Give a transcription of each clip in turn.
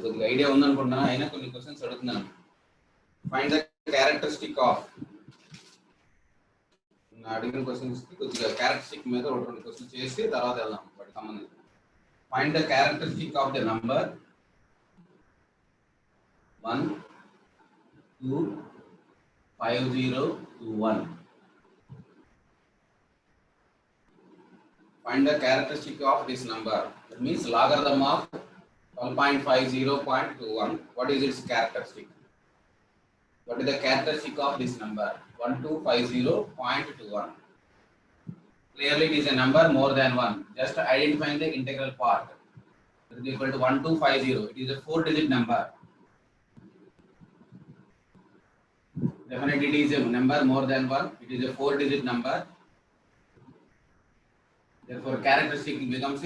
కొద్దిగా ఐడియా ఉందనుకుంటున్నాను, అయినా కొన్ని క్వశ్చన్స్ అడుగుతున్నాను. ఫైండ్ ద క్యారెక్టరిస్టిక్ ఆఫ్, అడిగిన క్వశ్చన్స్ కి కొద్దిగా క్యారెక్టరిస్టిక్ మీద ఒక రెండు క్వశ్చన్స్ చేసి తర్వాత వెళ్దాం వాటికి సంబంధించి. Find the characteristic of the number 1 2 5 0 2 1. Find the characteristic of this number. That means logarithm of 12.50.21. What is its characteristic? What is the characteristic of this number? 1250.21. Clearly it is a number more than 1. Just identifying the integral part. It is equal to 1250. It is a 4-digit number. Definitely it is a number more than 1. It is a 4-digit number. Therefore, characteristic becomes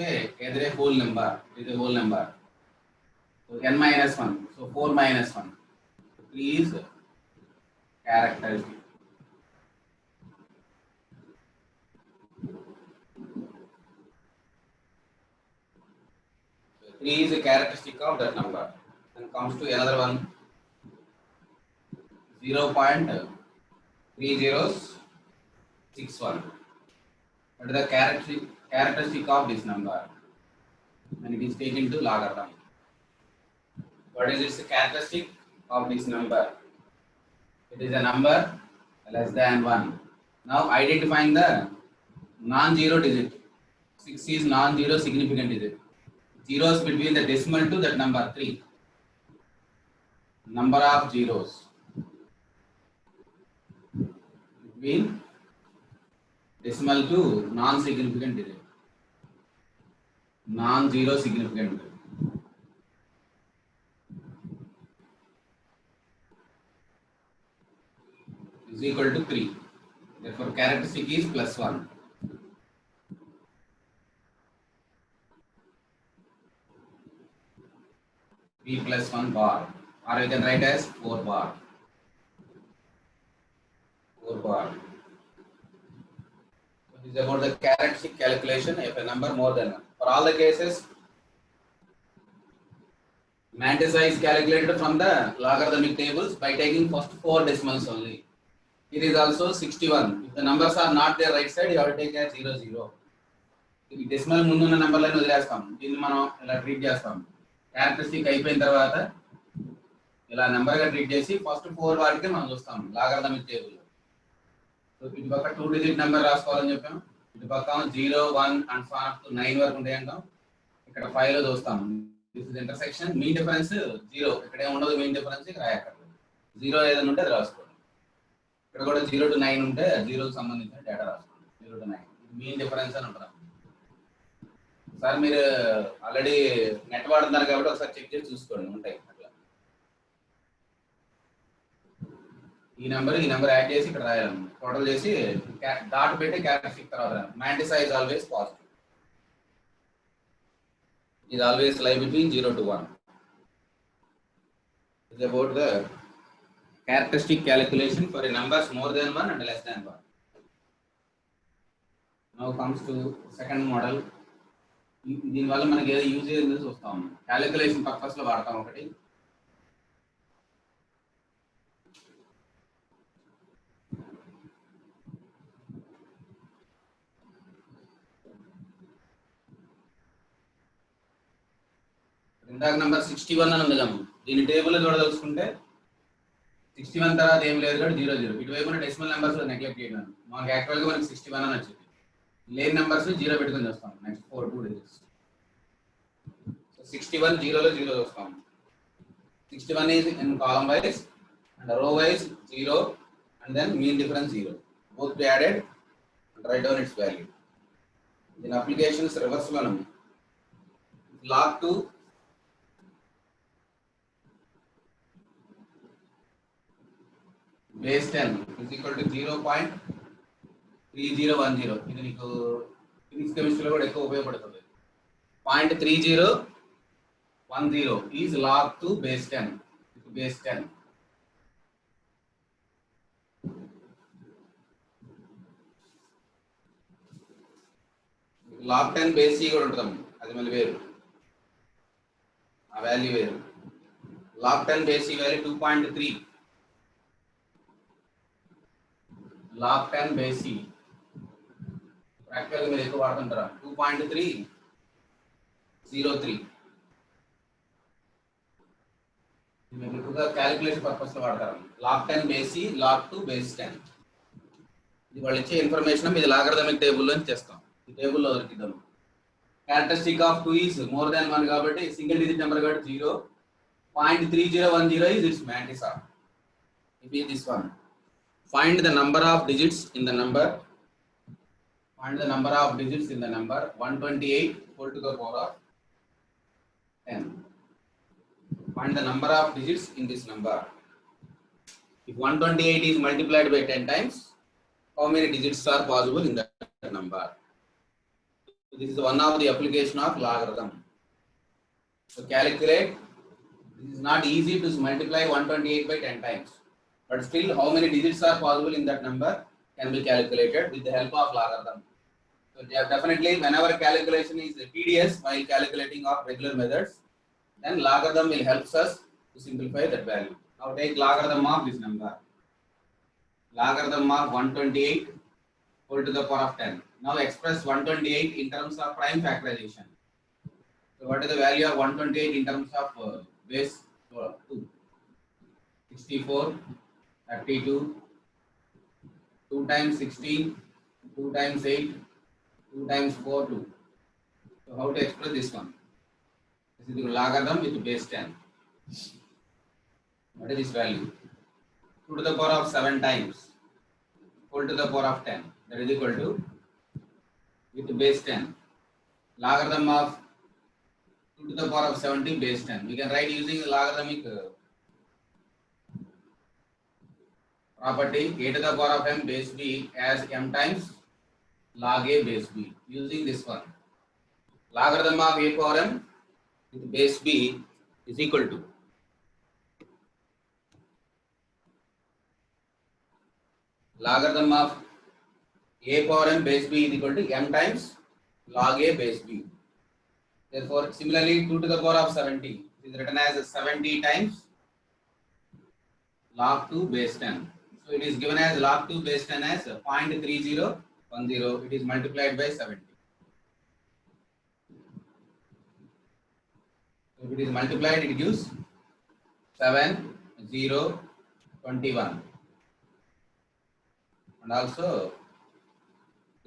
either a whole number. It is a whole number. So n minus 1. So 4 minus 1. So 3 is characteristic. So 3 is a characteristic of that number. Then comes to another one. 0.3061. What is the characteristic of this number when it is taken to logarithm? What is its characteristic of this number? It is a number less than 1. Now identifying the non-zero digit. 6 is non-zero significant digit. Zeros between the decimal to that number 3. Number of zeros between decimal to non-significant digit. Non-zero significant digit is equal to 3. Therefore, characteristic is +1. P plus 1 bar, or you can write as 4 bar. 4 bar. So this is about the characteristic calculation if a number more than 1. For all the cases, Mantis is calculated from the logarithmic tables by taking first 4 decimals only. It is also 61. If the numbers are not there right side, you have to take as 0 0. ఈ decimal ముందున్న నెంబర్లను వదిలేస్తాం, దీన్ని మనం ఇలా treat చేస్తాం. Characteristic అయిపోయిన తర్వాత ఇలా నెంబర్గా ట్రీట్ చేసి ఫస్ట్ 4 వాటికి మనం చూస్తాం లాగరిథమిక్ టేబుల్. సో ఇటు పక్క 2 డిజిట్ నెంబర్ రాసుకోవాలని చెప్పాం, ఇటు పక్క 0 1 అండ్ సో అప్ టు 9 వరకు ఉంటాయి అంటాం. ఇక్కడ 5 లో చూస్తాం this is intersection, mean difference 0, ఇక్కడే ఉండదు మీన్ డిఫరెన్స్, ఇక్కడ రాయక్కర్లేదు. 0 ఏదైనా ఉంటే అది రాసుకోండి. ఇక్కడ కూడా 0 to 9 ఉంటే 0 కి సంబంధించిన డేటా రాసుకోండి. 0 to 9 మీన్ డిఫరెన్స్ అని ఉంటుంది. సార్ మీరు ఆల్రెడీ నెట్ వాడుతున్నారు కాబట్టి ఒకసారి చెక్ చేసి చూసుకోండి, ఉంటాయి అట్లా. ఈ నెంబర్ యాడ్ చేసి ఇక్కడ రాయాలి, టోటల్ చేసి డాట్ పెట్టి క్యారెక్టరిస్టిక్ తర్వాత mantis is always positive. is always lie between 0 to 1. It is about the characteristic calculation for a numbers more than 1 and less than 1. Now comes to second model. దీని వల్ల మనకి ఏదో use అయ్యేది చూస్తాం, calculation purpose లో వాడతాం. ఒకటి ఇందాక నెంబర్ 61 అని ఉంది కదా, దీని టేబుల్ చూడదలుచుకుంటే 61 తర్వాత ఏం లేదు కాబట్టి 0 0. ఇటువైపు డెసిమల్ నెంబర్స్ నెగ్లెక్ట్ చేయడం, మనకి యాక్చువల్గా మనకి 61 అని వచ్చింది. లేని నెంబర్స్ 0 పెట్టుకొని వస్తాం. Next 4 2 digits. సో 61 0 లో 0 వస్తాం. 61 is in column wise and row wise 0 and then mean difference 0. Both be added and write down its value. In applications reverse lo nam log to base 10 is equal to 0.3010. ఇది నీకు physics కెమిస్ట్రీలో కూడా ఎక్కువ ఉపయోగపడుతుంది. 0.3010 is log to base 10. Base 10. log 10 base C కూడా ఉంటుంది, అది మళ్ళీ వేరు, ఆ వాల్యూ వేరు. log 10 base e value 2.3. log 10 base e practical మీరు ఎక్కువ వాడుతుంటారా 2.303 మీరు ఎక్కువగా క్యాలిక్యులేషన్ పర్పస్ లో వాడతారు log 10 base e log 2 base 10 ఇది వాళ్ళు ఇచ్చే ఇన్ఫర్మేషన్ ఇది లాగరిథమిక్ టేబుల్ లో చేస్తాం ఈ టేబుల్ లో దొరికిద్దాం characteristic of 2 is more than 1 కాబట్టి సింగిల్ డిజిట్ నెంబర్ కాబట్టి 0.3010 is its matrix of it is this one. Find the number of digits in the number. Find the number of digits in the number 128 whole to the power of 10. Find the number of digits in this number. If 128 is multiplied by 10 times, how many digits are possible in that number? So this is one of the application of logarithm. So calculate. This is not easy to multiply 128 by 10 times. But still, how many digits are possible in that number can be calculated with the help of logarithm. So definitely, whenever calculation is tedious while calculating of regular methods, then logarithm will help us to simplify that value. Now take logarithm of this number. Logarithm of 128 whole to the power of 10. Now express 128 in terms of prime factorization. So what is the value of 128 in terms of base 2? 64. 32, 2 times 16, 2 times 8, 2 times 4, 2. So how to express this one? This is the logarithm with base 10. What is this value? 2 to the power of 7 times, whole to the power of 10. That is equal to, with base 10. Logarithm of 2 to the power of 70 base 10. We can write using the logarithmic property a to the power of m base b as m times log a base b using this one. Logarithm of a power m with base b is equal to logarithm of a power m base b is equal to m times log a base b. Therefore, similarly 2 to the power of 70 is written as 70 times log 2 base 10. So it is given as log 2 base 10 as 0.3010. It is multiplied by 70. So if it is multiplied, it gives 7021. And also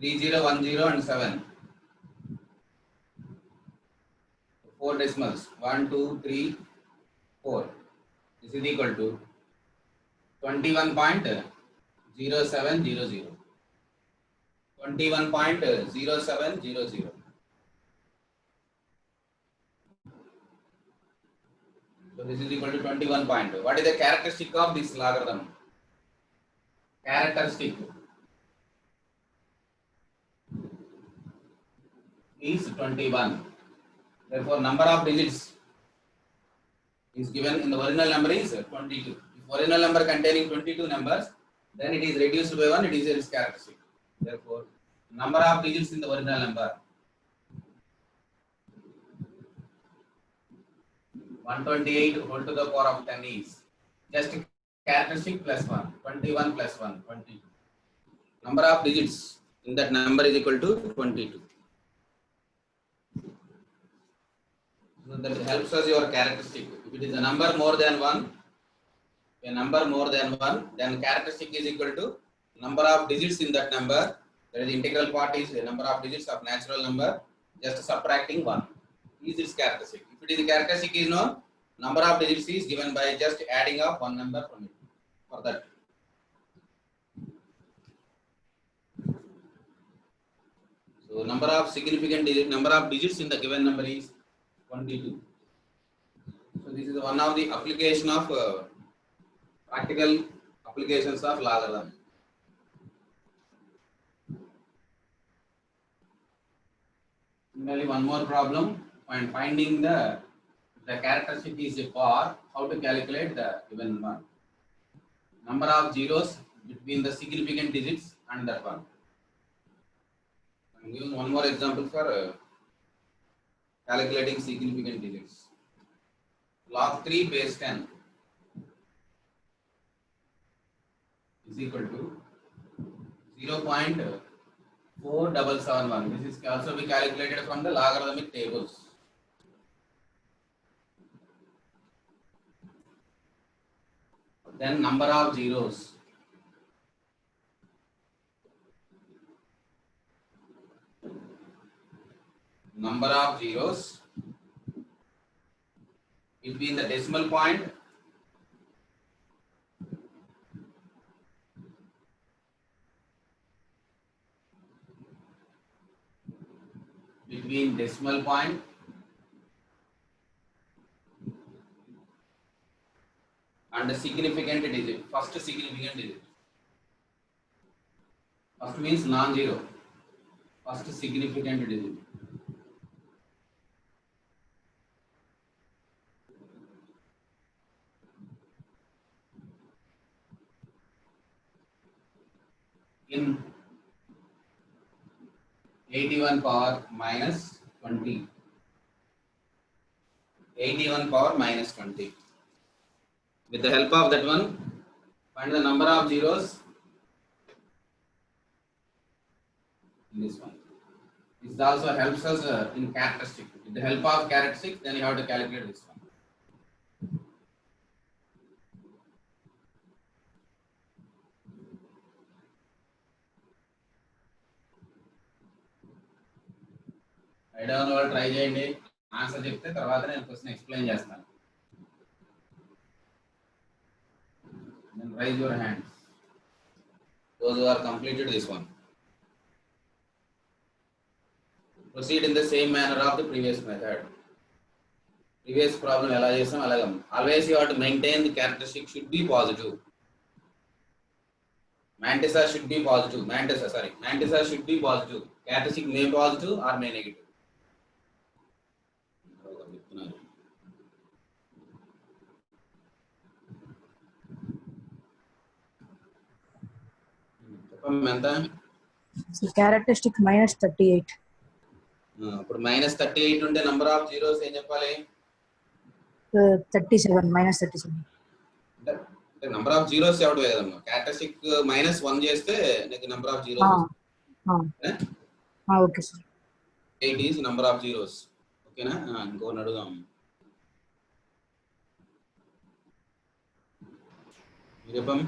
3010 and 7. 4 decimals. 1, 2, 3, 4. This is equal to 21.0700. 21.0700. So this is equal to 21. What is the characteristic of this logarithm? Characteristic is 21. Therefore, number of digits is given in the original number is 22. If original number containing 22 numbers, then it is reduced by 1, it is its characteristic. Therefore, number of digits in the original number 128 whole to the power of 10 is just characteristic plus 1, 21 plus 1, 22. Number of digits in that number is equal to 22. So that helps us your characteristic. If it is a number more than 1, then characteristic is equal to number of digits in that number. That is the integral part is the number of digits of natural number, just subtracting 1. Is its characteristic. If it is the characteristic is known, number of digits is given by just adding up one number from it. For that. So number of significant digits, number of digits in the given number is 22. So this is one of the application of practical applications of logarithm. Similarly, one more problem, and finding the characteristic is a bar, how to calculate the given one. Number of zeros between the significant digits and that one. I am giving one more example for calculating significant digits. Log 3 base 10. is equal to 0.4771. This is also be calculated from the logarithmic tables. Then number of zeros. Number of zeros between the decimal point and the significant digit. First significant digit. First means non-zero. First significant digit. In 81 power minus 20. 81 power minus 20. With the help of that one, find the number of zeros in this one. This also helps us in characteristic. With the help of characteristic, then you have to calculate this one. I don't know, try చేయండి answer చెప్తే తర్వాత నేను question explain చేస్తాను. Then raise your hands. Those who are completed this one. Proceed in the same manner of the previous method. Previous problem ఎలా చేసాం అలాగే. Always you have to maintain the characteristic should be positive. Mantissa should be positive. Mantissa should be positive. Characteristic may positive or may negative. ఎంత? Characteristic minus 38. ఇప్పుడు minus 38 ఉంటే number of zeros ఏం చెప్పాలి? 37 minus 37. అంటే number of zeros ఎవడవే కదమ్మా. Characteristic minus 1 చేస్తే నీకు number of zeros. Okay sir. 8 is number of zeros. ఓకేనా? ఇంకోని అడుగుదాం. చెప్పం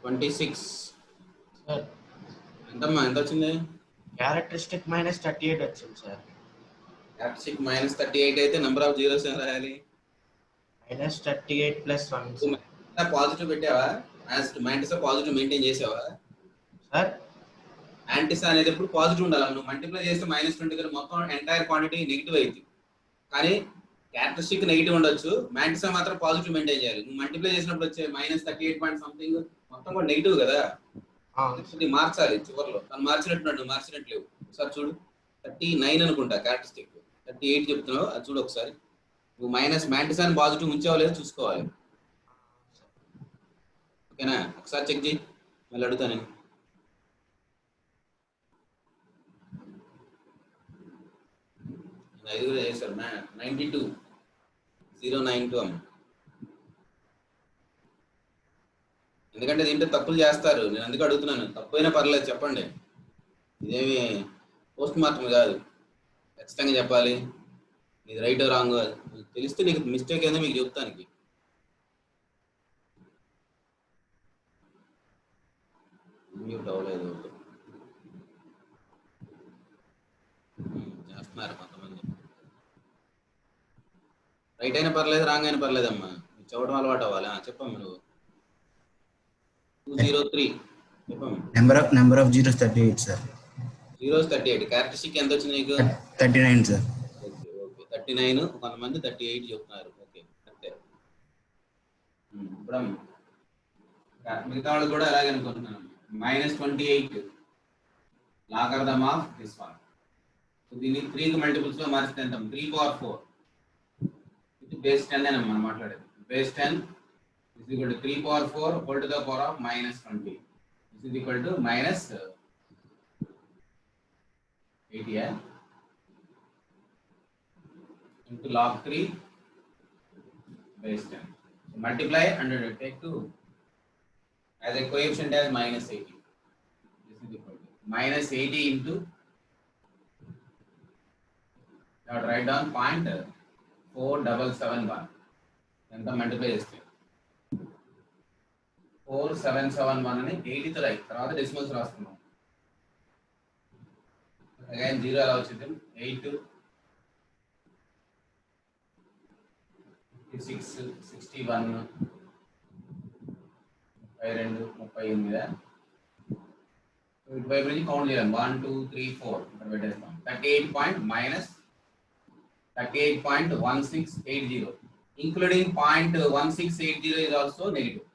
26 సార్ ఎంతమ్మా ఎంత వచ్చింది? క్యారెక్టరిస్టిక్ మైనస్ 38 వచ్చింది సార్. క్యారెక్టరిస్టిక్ మైనస్ 38 అయితే నెంబర్ ఆఫ్ జీరోస్ ఏం రాయాలి? Minus 38 plus 1. పాజిటివ్ పెట్టావా? యాంటిసా పాజిటివ్ మెయింటైన్ చేసావా సార్? యాంటిసా అనేది ఎప్పుడు పాజిటివ్ ఉండాలి. నువ్వు మల్టిప్లై చేస్తే -20 కదా మొత్తం ఎంటైర్ క్వాంటిటీ నెగిటివ్ అయింది. కానీ క్యారెక్టరిస్టిక్ నెగిటివ్ ఉండొచ్చు, మ్యాంటిసా మాత్రం పాజిటివ్ మెయింటైన్ చేయాలి. నువ్వు మల్టిప్లై చేసినప్పుడు వచ్చే -38 పాయింట్ సంథింగ్ మొత్తం కూడా నెగిటివ్ కదా. మార్చాలి చివరిలో. తను మార్చినట్టు మార్చినట్లేవు. ఒకసారి చూడు 39 అనుకుంటా క్యారెక్టరిస్టిక్. 38 చెప్తున్నావు, అది చూడు ఒకసారి. నువ్వు మైనస్ మ్యాంటిసాని పాజిటివ్ ఉంచావో లేదో చూసుకోవాలి. ఓకేనా? ఒకసారి చెక్ చేయి, మళ్ళీ అడుగుతా నేను. ఐదుగురు చేశారు 92,092 అమ్మ. ఎందుకంటే దీంట్లో తప్పులు చేస్తారు, నేను అందుకు అడుగుతున్నాను. తప్పు అయినా పర్లేదు చెప్పండి, ఇదేమి పోస్ట్ మార్టం కాదు. ఖచ్చితంగా చెప్పాలి, ఇది రైట్ రాంగ్ తెలిస్తే నీకు మిస్టేక్ ఏదో మీకు చెప్తానికి. మ్యూట్ అవ్వలేదు, చేస్తున్నారు కొంతమంది. రైట్ అయినా పర్లేదు, రాంగ్ అయినా పర్లేదమ్మా, చదవడం అలవాటు అవ్వాలి. చెప్పమ్మా నువ్వు. 203 చెప్పమ్మా. Number of zeros 38 sir. Zeros 38. Characteristic ఎంత వచ్చింది నీకు? 39 సార్. Okay okay 39. కొంతమంది 38 చెప్తున్నారు. ఓకే అంతే. ఇప్పుడు మిగతా వాళ్ళు కూడా అలాగే అనుకుంటున్నాను. -28 లాగరిథమ్ ఆఫ్ దిస్ వన్. దీన్ని 3 మల్టిపుల్స్ లో మార్చితే ఎంత? 3 పవర్ 4. ఇది బేస్ 10 అని మనం మాట్లాడేది. Base 10 is equal to 3 power 4 whole to the power of -20. This is equal to -80 into log 3 base 10. multiply and take to as a coefficient as minus 80. This is equal to minus 80 into, now write down 0.4771. ఎంత multiply చేస్తే 4771 అని 80 తో right, తర్వాత decimals రాస్తున్నాం. Again 0 ఎలా వచ్చింది, 8 56 61 32 38. ఇటువైపు నుంచి కౌంట్ చేయాలి, 1 2 3 4 ఇక్కడ పెట్టేస్తాం. 38.1680 ఇంక్లూడింగ్ 0.1680 is also నెగిటివ్.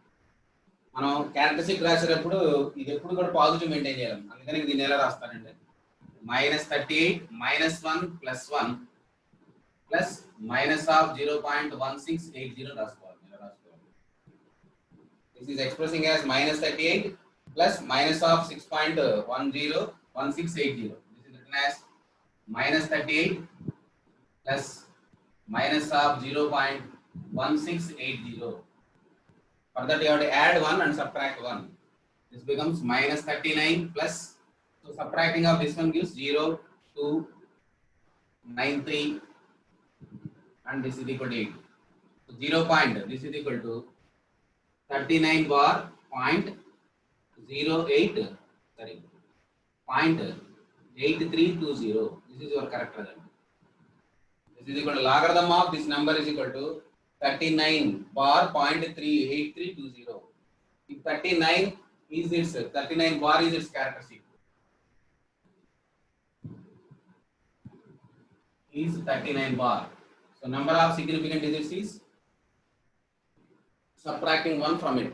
మనం క్యారెక్టరిస్టిక్ రాసేటప్పుడు ఇది ఎప్పుడు కూడా పాజిటివ్ మెయింటైన్ చేయాలి, అందుకని దీన్ని ఎలా రాస్తానంటే -38 -1 +1 ప్లస్ -0.1680 రాసుకోవాలి. This is expressing as -38 plus minus of 6.101680. This is written as -38 plus minus of 0.1680. For that you have to add 1 and subtract 1. This becomes -39 plus, so subtracting of this one gives 0, 2, 93 and this is equal to 8. So 0 point, this is equal to 39 bar point 08, sorry, 0.8320. This is your correct result. This is equal to logarithm of this number is equal to 39 bar 0.38320. If 39 is its 39 bar is its characteristic, is 39 bar. So number of significant digits is subtracting 1 from it.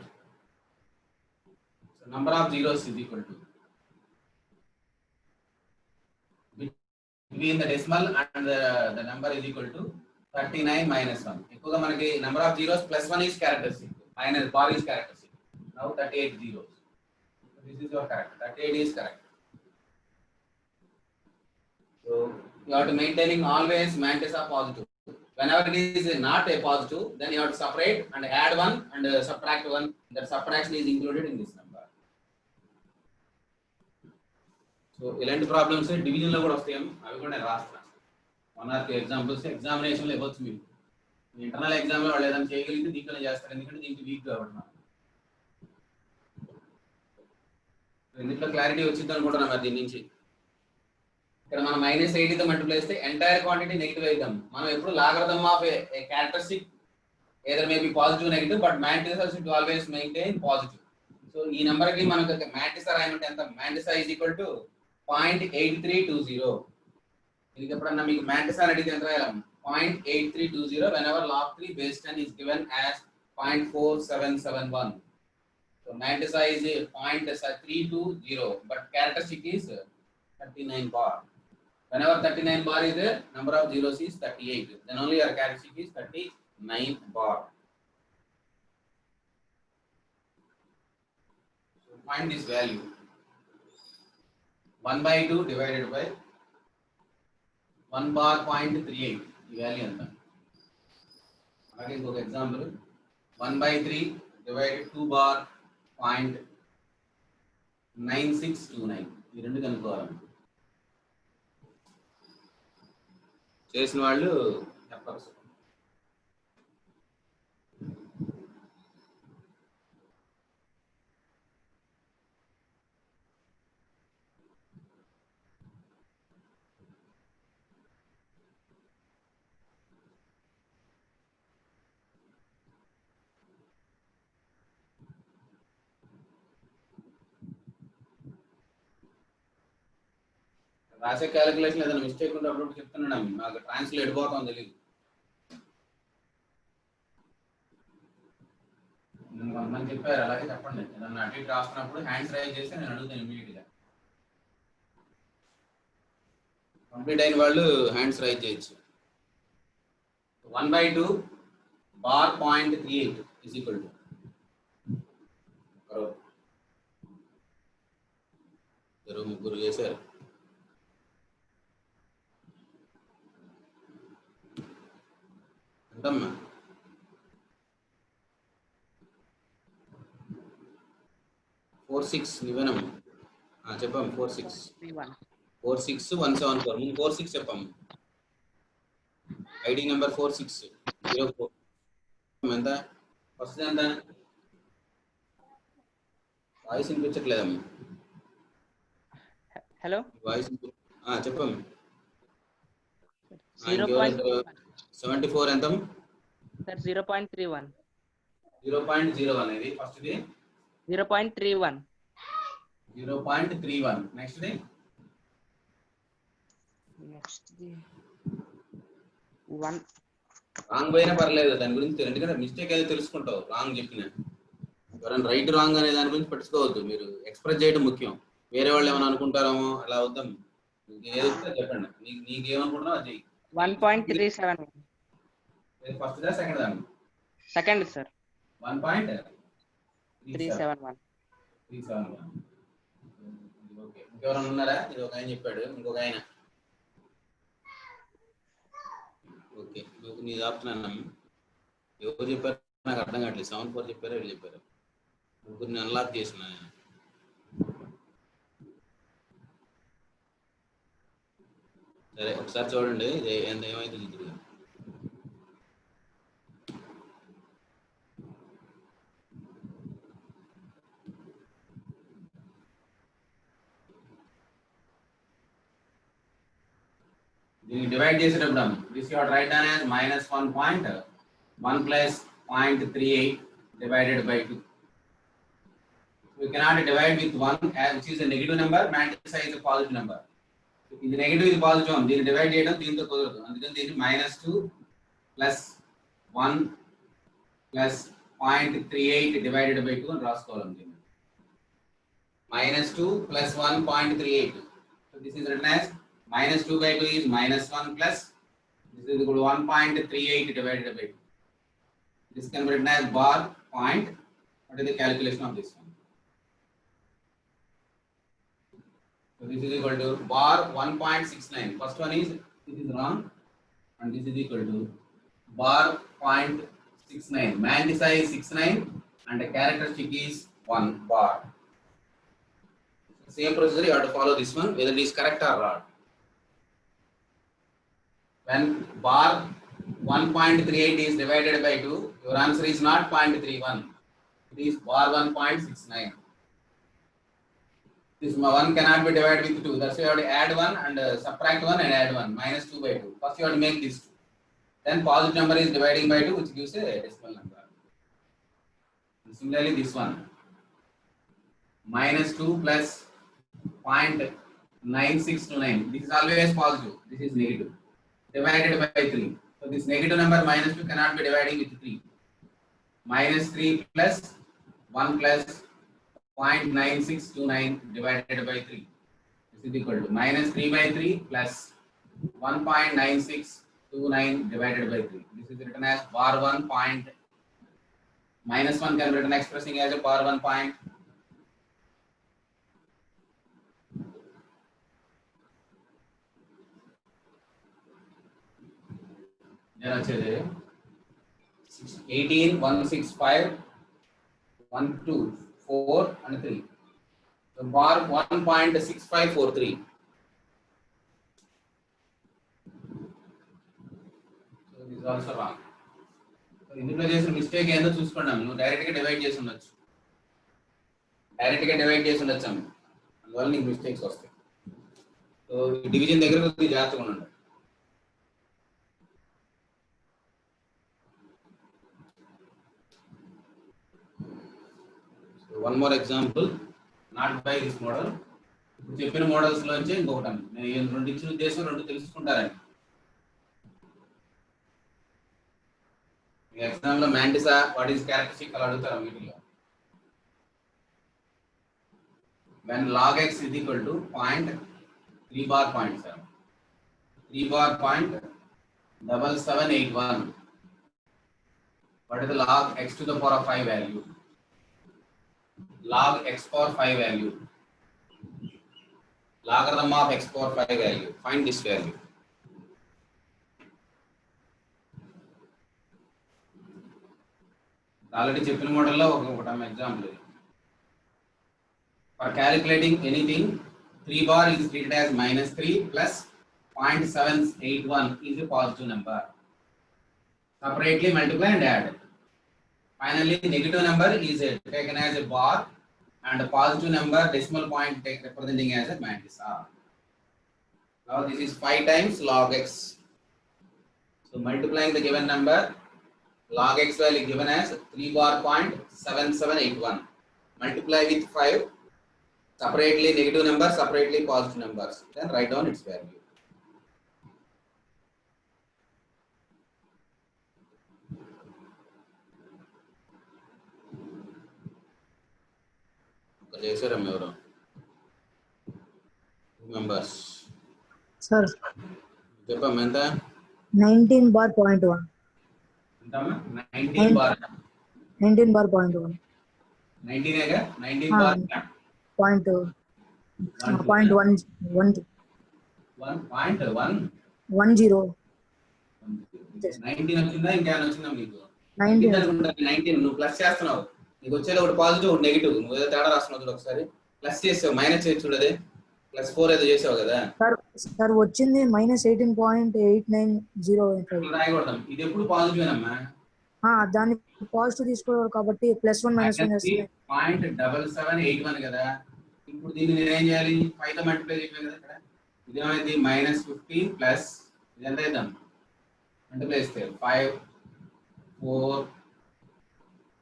Number of zeros is equal to between the decimal and the number is equal to 39 minus 1. ఎక్కువగా మనకి number of zeros plus 1 is characteristic, minus bar is characteristic. Now 38 zeros. This is your correct. 38 is correct. So you have to maintaining always mantis are positive. Whenever it is not a positive, then you have to separate and add 1 and subtract 1. That subtraction is included in this number. So ఇలాంటి problems డివిజన్లో కూడా వస్తాయి, అవి కూడా నేను రాస్తాను. 1 or 2 examples ఎగ్జామినేషన్లో ఇవ్వచ్చు. మీకు ఇంటర్నల్ ఎగ్జామ్లో వాళ్ళు ఏదైనా చేయగలిగితే దీంట్లో చేస్తారు, ఎందుకంటే దీనికి వీక్ కాబట్టి. ఇందులో క్లారిటీ వచ్చింది అనుకుంటున్నాం మరి దీని నుంచి. ఇక్కడ మనం -80 తో మల్టిప్లై చేస్తే ఎంటైర్ క్వాంటిటీ నెగిటివ్ అవుతాం. మనం ఎప్పుడు logarithm of a characteristic either may be positive negative, but mantissa should always maintain positive. So ఈ నెంబర్ కి మనకు మ్యాంటిసర్ రాయమంటే ఎంత, మ్యాంటిసర్ ఈజ్ ఈక్వల్ టు 0.8320. ఇది ఎప్పుడన్నా మీకు మ్యాంటిసర్ అడిగితే ఎంత రాయాలి, 0.8320 whenever log 3 base 10 is given as 0.4771. So మ్యాంటిసర్ is 0.320, but characteristic is 39 bar. Whenever 39 bar is there, number of zeros is 38. Then only your characteristic is 39 bar. So find this value. 1/2 divided by 1 bar 0.38. The value anta. Again, one example. 1/3 divided 2 bar 0.9629. ఈ రెండు కనుక్కోవాలి. చేసిన వాళ్ళు చెప్పరు. రాసే calculation ఏదైనా mistake ఉంటే అప్పుడు చెప్తున్నాను, నాకు ట్రాన్స్లేట్ పోతాం తెలియదు. కొంతమంది చెప్పారు అలాగే చెప్పండి, ఏదన్నా అటు ఇటు రాస్తున్నప్పుడు హ్యాండ్స్ రైజ్ చేస్తే నేను అడుగుతాను ఇమీడియట్ గా. కంప్లీట్ అయిన వాళ్ళు హ్యాండ్స్ రైజ్ చేయొచ్చు. 1/2 bar 0.38 is equal to ముగ్గురు చేశారు. ఎంతమ్మా 46 నివనం చెప్పాము 46 31. 46174 ముందు 46 చెప్పాము ఐడి నెంబర్ 4604 ఎంత ఫస్ట్ ఎంత వాయిస్ వినిపించట్లేదమ్మా Hello. వాయిస్ చెప్పాము 0.31. 74 ఎంత Sir, 0.31. 0.01 ఇది first the 0.31. 0.31 next the Next the 1. Wrong పోయినా పర్లేదు దాని గురించి ఎందుకంటే మిస్టేక్ అయితే తెలుసుకుంటావు రాంగ్ చెప్పిన ఎవరైనా రైట్ రాంగ్ అనే దాని గురించి పట్టించుకోవద్దు మీరు ఎక్స్ప్రెస్ చేయడం ముఖ్యం వేరే వాళ్ళు ఏమైనా అనుకుంటారేమో అలా అవుతాం ఏదో చెప్పండి నీకేమనుకుంటున్నావు అది 1.37. ఫస్ట్ దా సెకండ్ దా Second, sir. 1.371 371. ఓకే ఇంకెవరైనా ఉన్నారా ఇది ఒక ఆయన చెప్పాడు ఇంకొక ఆయన ఓకే నీ ఆపుతున్నాను ఎవరు చెప్పారు నాకు అర్థం కావట్లేదు 74 చెప్పారు వీళ్ళు చెప్పారు ముగ్గురిని అన్లాక్ చేసిన సరే ఒకసారి చూడండి ఇది ఎంత ఏమైతే చూద్దాం దీన్ని డివైడ్ చేసేటప్పుడు this you are write down as -1.1 plus 0.38 divided by 2. We cannot divide with 1 which is a negative number, multiply is a positive number. ఇది నెగటివ్ ఇది పాజిటివ్ దీన్ని డివైడ్ చేయడం దీంతో కుదరదు అందుకని దీన్ని -2 plus 1 plus 0.38 divided by 2 అని రాసుకోవాలి దీన్ని -2 plus 1.38. So this is written as -2 by 2 is -1 plus this is equal to 1.38 divided by 2. This can be written as bar point. What is the calculation of this one? So this is equal to bar 1.69. First one is this is wrong and this is equal to bar 0.69. Mantis is 69 and the characteristic is 1 bar. Same procedure you have to follow this one whether it is correct or not. When bar 1.38 is divided by 2, your answer is not 0.31. It is bar 1.69. This 1 cannot be divided with 2. That's why you have to add 1 and subtract 1 and add 1. -2 by 2. First you have to make this 2. Then positive number is dividing by 2 which gives a decimal number. And similarly this one. -2 plus 0.9629. This is always positive. This is negative. Divided by 3. So this negative number -2 cannot be dividing with 3. -3 plus 1 plus 0.9629 divided by 3. This is equal to -3 by 3 plus 1.9629 divided by 3. This is written as bar 1 point. -1 can be written expressing as a bar 1 point. Then 18, 165, 1, 2, 4 and 3. So bar 1.6543. So this is also wrong. So ఇందులో చేసిన mistake ఏందో చూసుకున్నాం నువ్వు direct గా divide చేసి ఉండొచ్చు అందువల్ల నీకు మిస్టేక్స్ వస్తాయి సో డివిజన్ దగ్గర కొద్దిగా జాగ్రత్తగా ఉండండి one more example not by this model ఇప్పుడు చెప్పిన మోడల్స్ లోంచి ఇంకొకటి నేను రెండు ఇచ్చిన ఉద్దేశం రెండు తెలుసుకుంటారని మీ ఎగ్జామ్ లో మ్యాంటిసా వాట్ ఈస్ క్యారెక్టరిస్టిక్ అలా అడుగుతారు వీటిలో when log x is equal to 0.3 bar 3 bar 0.7781. What is the log x to the power of 5 value? Log x power 5 value. Logarithm of x power 5 value. Find this value. Already చెప్పిన model లో ఒక example For calculating anything, 3 bar is treated as -3 plus 0.781 is a positive number. Separately multiply and add. Finally, negative number is taken as a bar and a positive number decimal point representing as a mantissa. Now this is 5 times log x. So multiplying the given number, log x value given as 3 bar 0.7781. Multiply with 5. Separately negative numbers, separately positive numbers. Then write down its value. Members. Sir, చెప్పమ్మా ఎంత 19 bar point 1. ఎంతమ్మా 19 bar 19 bar point 1. 19 ఏగా 19 Ah. Bar Point 1. 1.1 10. 19 వచ్చిందా ఇంకేమైనా వచ్చిందా మీకు 19. అనుకుంటా 19 నువ్వు ప్లస్ చేస్తున్నావు నీకు వచ్చేది ఒకటి పాజిటివ్ ఒకటి నెగిటివ్ నువ్వు ఏదో తేడా రాస్తున్నావు చూడు ఒకసారి ప్లస్ చేసావు మైనస్ చేసి చూడదే +4 ఏదో చేసావు కదా సార్ వచ్చింది -18.890. రాయకూడదు ఇది ఎప్పుడు పాజిటివ్ అమ్మా దాన్ని పాజిటివ్ తీసుకోవాలి కాబట్టి +1 -1 చేస్తే 0.7781 కదా ఇప్పుడు దీన్ని నేను ఏం చేయాలి 5 తో మల్టిప్లై చేయాలి కదా ఇక్కడ ఇదేమైంది -15 ప్లస్ ఇది ఎంత అవుతాం మల్టిప్లై చేస్తే 5 4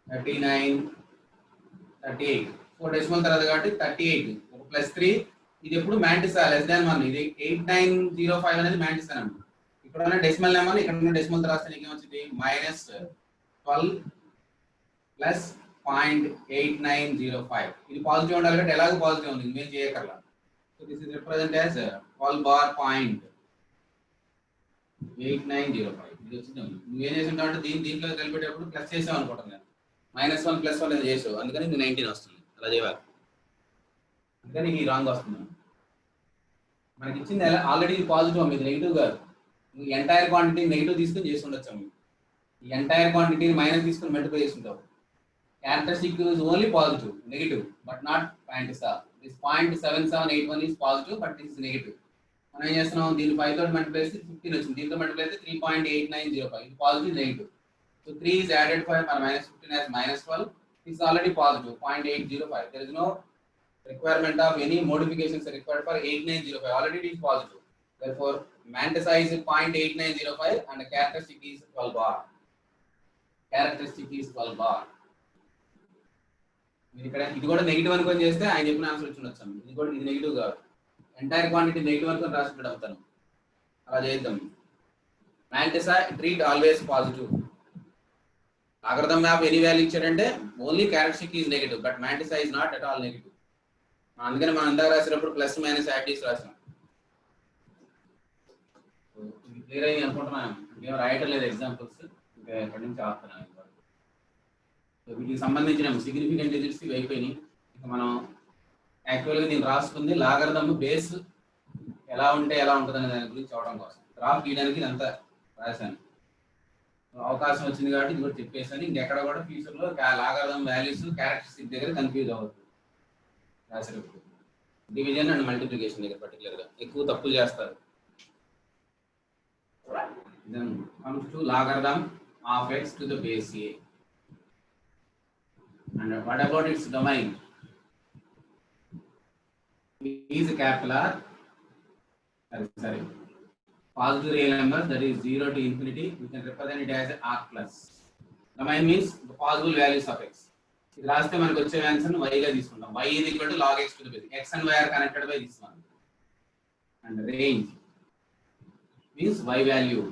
39 38 4 డెసిమల్ తర్వాత కాబట్టి 38 ఒక +3 ఇది ఎప్పుడు మ్యాంటిసా లెస్ దాన్ 1 ఇది 8905 అనేది మ్యాంటిసా అన్నమాట ఇక్కడ ఉన్న డెసిమల్ నెంబర్ ఇక్కడ ఉన్న డెసిమల్ రాస్తే నీకు ఏమొచ్చింది -12 ప్లస్ 0.8905 ఇది పాజిటివ్ ఉండాలి కాబట్టి ఎలాగో పాజిటివ్ ఉంది మేము చేయకర్లా so this is represent as 12 bar 0.8905 ఇది వచ్చింది నువ్వు ఏం చేసింటావు అంటే దీంట్లో కలిపేటప్పుడు ప్లస్ చేసావు అనుకుంటాను నేను -1 +1 ఇది చేసావు అందుకని ఇది 19 వస్తుంది అలా చేయాలి అందుకని ఈ రాంగ్ వస్తుంది మనకి ఇచ్చింది ఆల్రెడీ ఇది పాజిటివ్ ఇది నెగిటివ్ కాదు నువ్వు ఎంటైర్ క్వాంటిటీ నెగిటివ్ తీసుకుని చేసి ఉండొచ్చు ఈ ఎంటైర్ క్వాంటిటీని మైనస్ తీసుకుని మల్టిప్లై చేసి ఉంటావు characteristic is only positive, negative, but not mantissa. This 0.7781 is positive, but this is negative. మనం ఏం చేస్తున్నాం దీన్ని 5 తోటి మల్టిప్లై చేస్తే 15 వచ్చింది దీంతో మల్టిప్లై చేస్తే 3.8905 ఇది positive negative so 3 is added 5 మన -15 as -12 is already positive 0.805 there is no requirement of any modifications required for 8905 already it is positive therefore mantissa is 0.8905 and the characteristic is 12 bar మీరు ఇక్కడ ఇది కూడా negative అనుకొని చేస్తే ఆయన చెప్పిన answer వచ్చి ఉండొచ్చు ఇది కూడా ఇది నెగిటివ్ కాదు ఎంటైర్ క్వాంటిటీ నెగిటివ్ అనుకొని రాసి అవుతాను అలా చేద్దాం mantissa treat always positive logarithm map any value ఇచ్చాడంటే only characteristic is negative but mantissa is not at all negative అందుకని మనం అందాక రాసినప్పుడు ప్లస్ మైనస్ యాడ్ చేసి రాసాం ఇది క్లియర్ అయ్యి అనుకుంటున్నాను ఇంకేం రాయటం లేదు ఎగ్జాంపుల్స్ ఇంకా ఎక్కడి నుంచి ఆపుతున్నాను వీటికి సంబంధించిన సిగ్నిఫికెంట్ డిజిట్స్ ఇవి అయిపోయినాయి ఇక మనం యాక్చువల్గా నేను రాసుకుంది లాగరిథం బేస్ ఎలా ఉంటే ఎలా ఉంటుంది అనే దాని గురించి అవడం కోసం గ్రాఫ్ గీయడానికి ఇదంతా రాశాను అవకాశం వచ్చింది కాబట్టి ఇది కూడా చెప్పేసాను ఇంకెక్కడ కూడా ఫ్యూచర్లో లాగరిథం వాల్యూస్ క్యారెక్టరిస్టిక్ దగ్గర కన్ఫ్యూజ్ అవ్వద్దు రాసేటప్పుడు డివిజన్ అండ్ మల్టిప్లికేషన్ దగ్గర పర్టికులర్గా ఎక్కువ తప్పులు చేస్తారు then comes to logarithm of x to the base a and what about its domain is a capital R sorry positive real number that is 0 to infinity we can represent it as R plus domain means the possible values of x ఇది రాస్తే మనకు వచ్చే answer y గా తీసుకుంటాం y is equal to log x to the base x and y are connected by this one and range means y value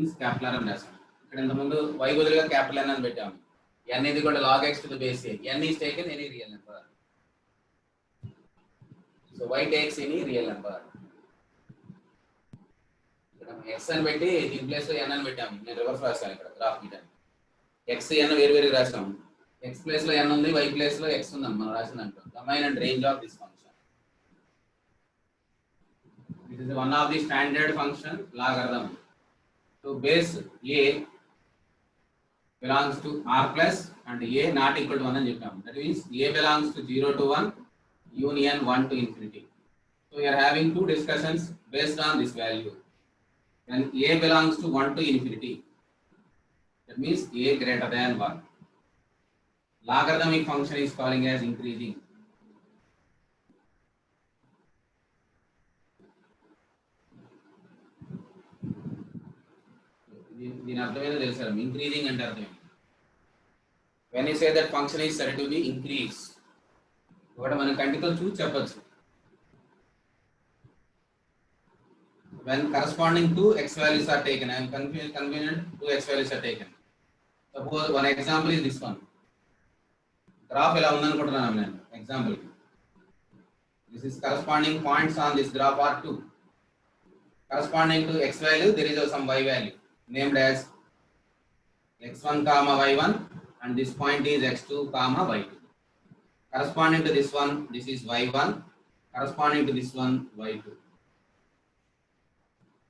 is capital R అని రాసాం ఇక్కడ ఇంత ముందు y బదులుగా capital N అని పెట్టాము n is equal to log x to the base a n is taken any real number so y takes any real number ఇక్కడ x అని పెట్టి దీని ప్లేస్ లో n అని పెట్టాము నేను రివర్స్ రాశాను ఇక్కడ గ్రాఫ్ గీయడానికి x n వేరు వేరు రాసాము x ప్లేస్ లో n ఉంది y ప్లేస్ లో x ఉంది మనం రాసిన దాంట్లో domain and range of this function this is one of the standard function logarithm so base a belongs to R plus and a not equal to 1 అని చెప్పాము that means a belongs to 0 to 1 union 1 to infinity. So we are having two discussions based on this value. When a belongs to 1 to infinity, that means a greater than 1. Logarithmic function is calling as increasing. దీని అర్థం ఏదో తెలుసా increasing అంటే అర్థం ఏంటి when you say that function is said to be increase ఒకటి మనం కంటితో చూసి చెప్పొచ్చు when corresponding to x values are taken. I am convenient two x values are taken. Suppose one example is this one. Graph ఎలా ఉందనుకుంటున్నాను నేను example. This is corresponding points on this graph are 2. Corresponding to x value there is some y value named as x1 comma y1 and this point is x2 comma y2. Corresponding to this one, this is y1. Corresponding to this one, y2.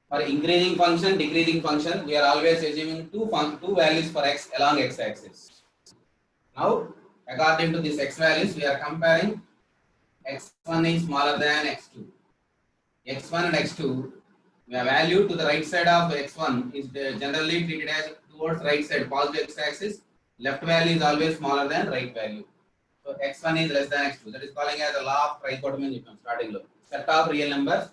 For increasing function, decreasing function, we are always assuming two values for x along x-axis. Now, according to these x values, we are comparing x1 is smaller than x2. x1 and x2, the value to the right side of x1 is generally treated as towards right side, positive x-axis. Left value is always smaller than right value. So x1 is less than x2. That is calling as a law of trichotomy. Starting low. Set of real numbers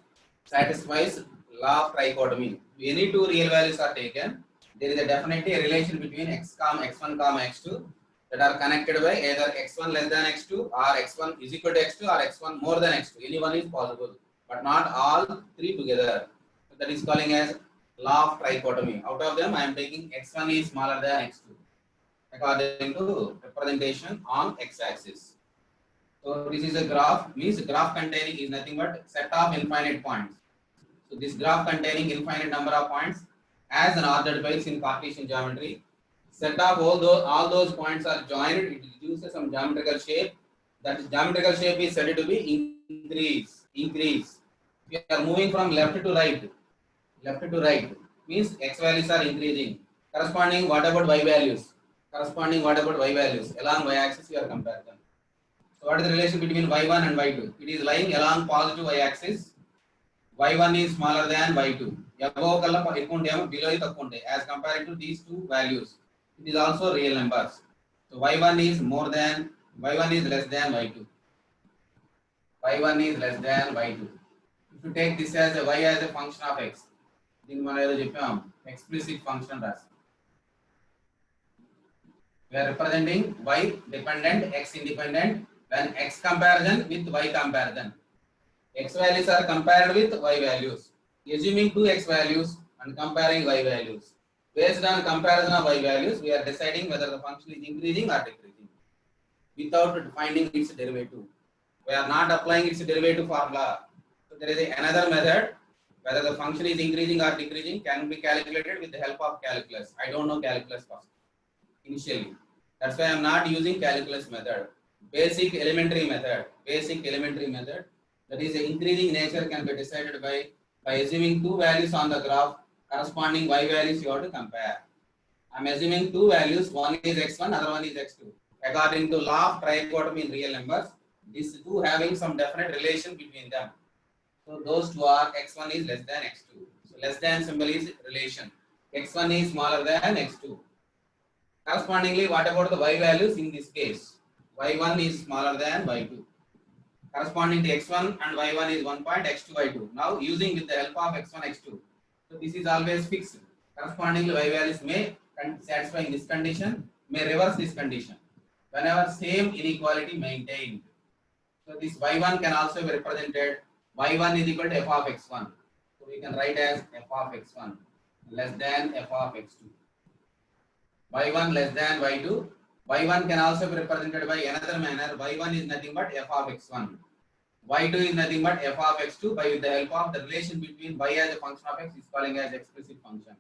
satisfies law of trichotomy. Any two real values are taken, there is a definitely a relation between x1 comma x2 that are connected by either x1 less than x2 or x1 is equal to x2 or x1 more than x2. Any one is possible, but not all three together. So that is calling as law of trichotomy. Out of them, I am taking x1 is smaller than x2 according to representation on x-axis. So this is a graph, means graph containing is nothing but set of infinite points. So this graph containing infinite number of points as an ordered base in Cartesian geometry. Set of all those points are joined, it gives some geometrical shape. That is geometrical shape is said to be increase. We are moving from left to right means x values are increasing. Corresponding what about y values? Along y-axis we are comparing them. So what is the relation between y1 and y2? It is lying along positive y-axis. y1 is smaller than y2. Above kalla ekku unde below is takku unde. As comparing to these two values, it is also real numbers. So y1 is less than y2. y1 is less than y2. If you take this as a y as a function of x, దీన్ని మనం ఏదో చెప్పాం explicit function రాసి. We are representing y dependent, x independent when x comparison with y comparison. X values are compared with y values. Assuming two x values and comparing y values. Based on comparison of y values, we are deciding whether the function is increasing or decreasing without finding its derivative. We are not applying its derivative formula. So there is another method. Whether the function is increasing or decreasing can be calculated with the help of calculus. I don't know calculus first. Initially, that's why I am not using calculus method. Basic elementary method. That is the increasing nature can be decided by assuming two values on the graph. Corresponding y values you have to compare. I am assuming two values. One is x1, other one is x2. According to law of trichotomy in real numbers, these two having some definite relation between them. So those two are x1 is less than x2. So less than symbol is relation. X1 is smaller than x2. Correspondingly, what about the y values in this case? Y1 is smaller than y2. Corresponding to x1 and y1 is 1 point, x2, y2. Now using with the help of x1, x2. So this is always fixed. Correspondingly, y values may satisfy this condition, may reverse this condition. Whenever same inequality maintained. So this y1 can also be represented. Y1 is equal to f of x1. So we can write as f of x1 less than f of x2. y1 less than y2. y1 can also be represented by another manner. y1 is nothing but f of x1. y2 is nothing but f of x2 by with the help of the relation between y as a function of x is calling as explicit function.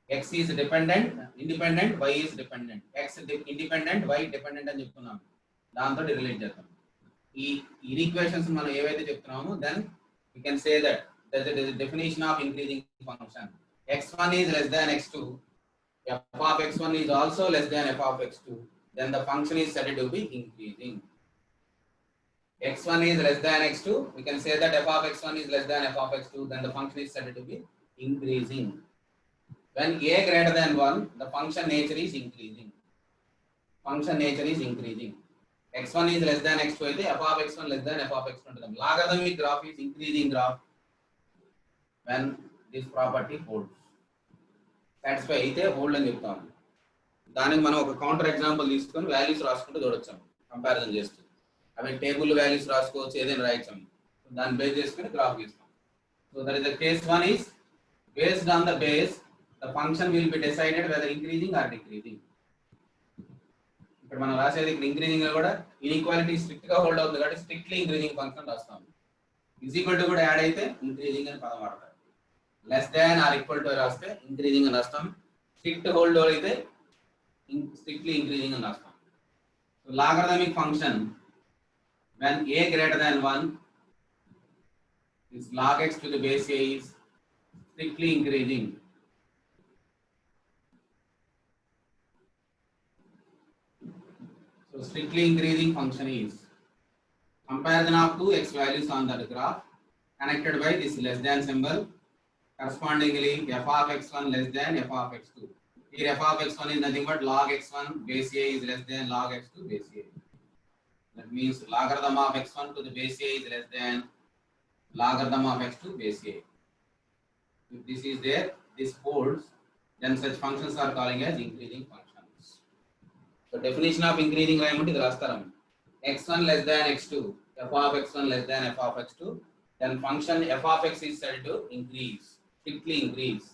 X is independent, y is dependent. X independent, y dependent అని చెప్తున్నాం. దాంతో relate చేద్దాం. ఈ equations మనం ఏవైతే చెప్తున్నామో then we can say that there is a definition of increasing function. x1 is less than x2. F of x1 is also less than f of x2. Then the function is said to be increasing. x1 is less than x2, we can say that f of x1 is less than f of x2, then the function is said to be increasing. When a greater than 1, the function nature is increasing. Function nature is increasing. x1 is less than x2 అయితే f of x1 less than f of x2 ఉంటుంది. Logarithmic graph is increasing graph when this property holds. Satisfy అయితే hold అని చెప్తాము. దానికి మనం ఒక counter example తీసుకొని values రాసుకుంటూ చూడొచ్చాం కంపారిజన్ చేస్తూ. అవి టేబుల్ వాల్యూస్ రాసుకోవచ్చు, ఏదైనా రాయొచ్చాం. దాన్ని బేస్ చేసుకొని గ్రాఫ్ గీస్తాం. So that is the case 1 is based on the base the function will be decided whether increasing or decreasing. ఇక్కడ మనం రాసేది ఇక్కడ ఇంక్రీజింగ్ లో కూడా ఇన్ఈక్వాలిటీ స్ట్రిక్ట్ గా హోల్డ్ అవుతుంది కాబట్టి స్ట్రిక్ట్లీ ఇంక్రీజింగ్ ఫంక్షన్ రాస్తాం. ఈజ్ ఈక్వల్ టు కూడా యాడ్ అయితే ఇంక్రీజింగ్ అని పదం వాడతారు. Less than or equal to రాస్తే ఇంక్రీజింగ్ అని రాస్తాం. స్ట్రిక్ట్ హోల్డ్ అయితే స్ట్రిక్ట్లీ ఇంక్రీజింగ్ అని రాస్తాం. So logarithmic function when a greater than 1 is log x to the base a is strictly increasing. So strictly increasing function is comparison of two x values on that graph connected by this less than symbol. Correspondingly f of x1 less than f of x2. Here f of x1 is nothing but log x1 base a is less than log x2 base a. That means logarithm of x1 to the base a is less than logarithm of x2 base a. If this is there, this holds, then such functions are calling as increasing functions. So definition of increasing రాయమంటే ఇది రాస్తారం. x1 less than x2, f of x1 less than f of x2, then function f of x is said to increase, strictly increase.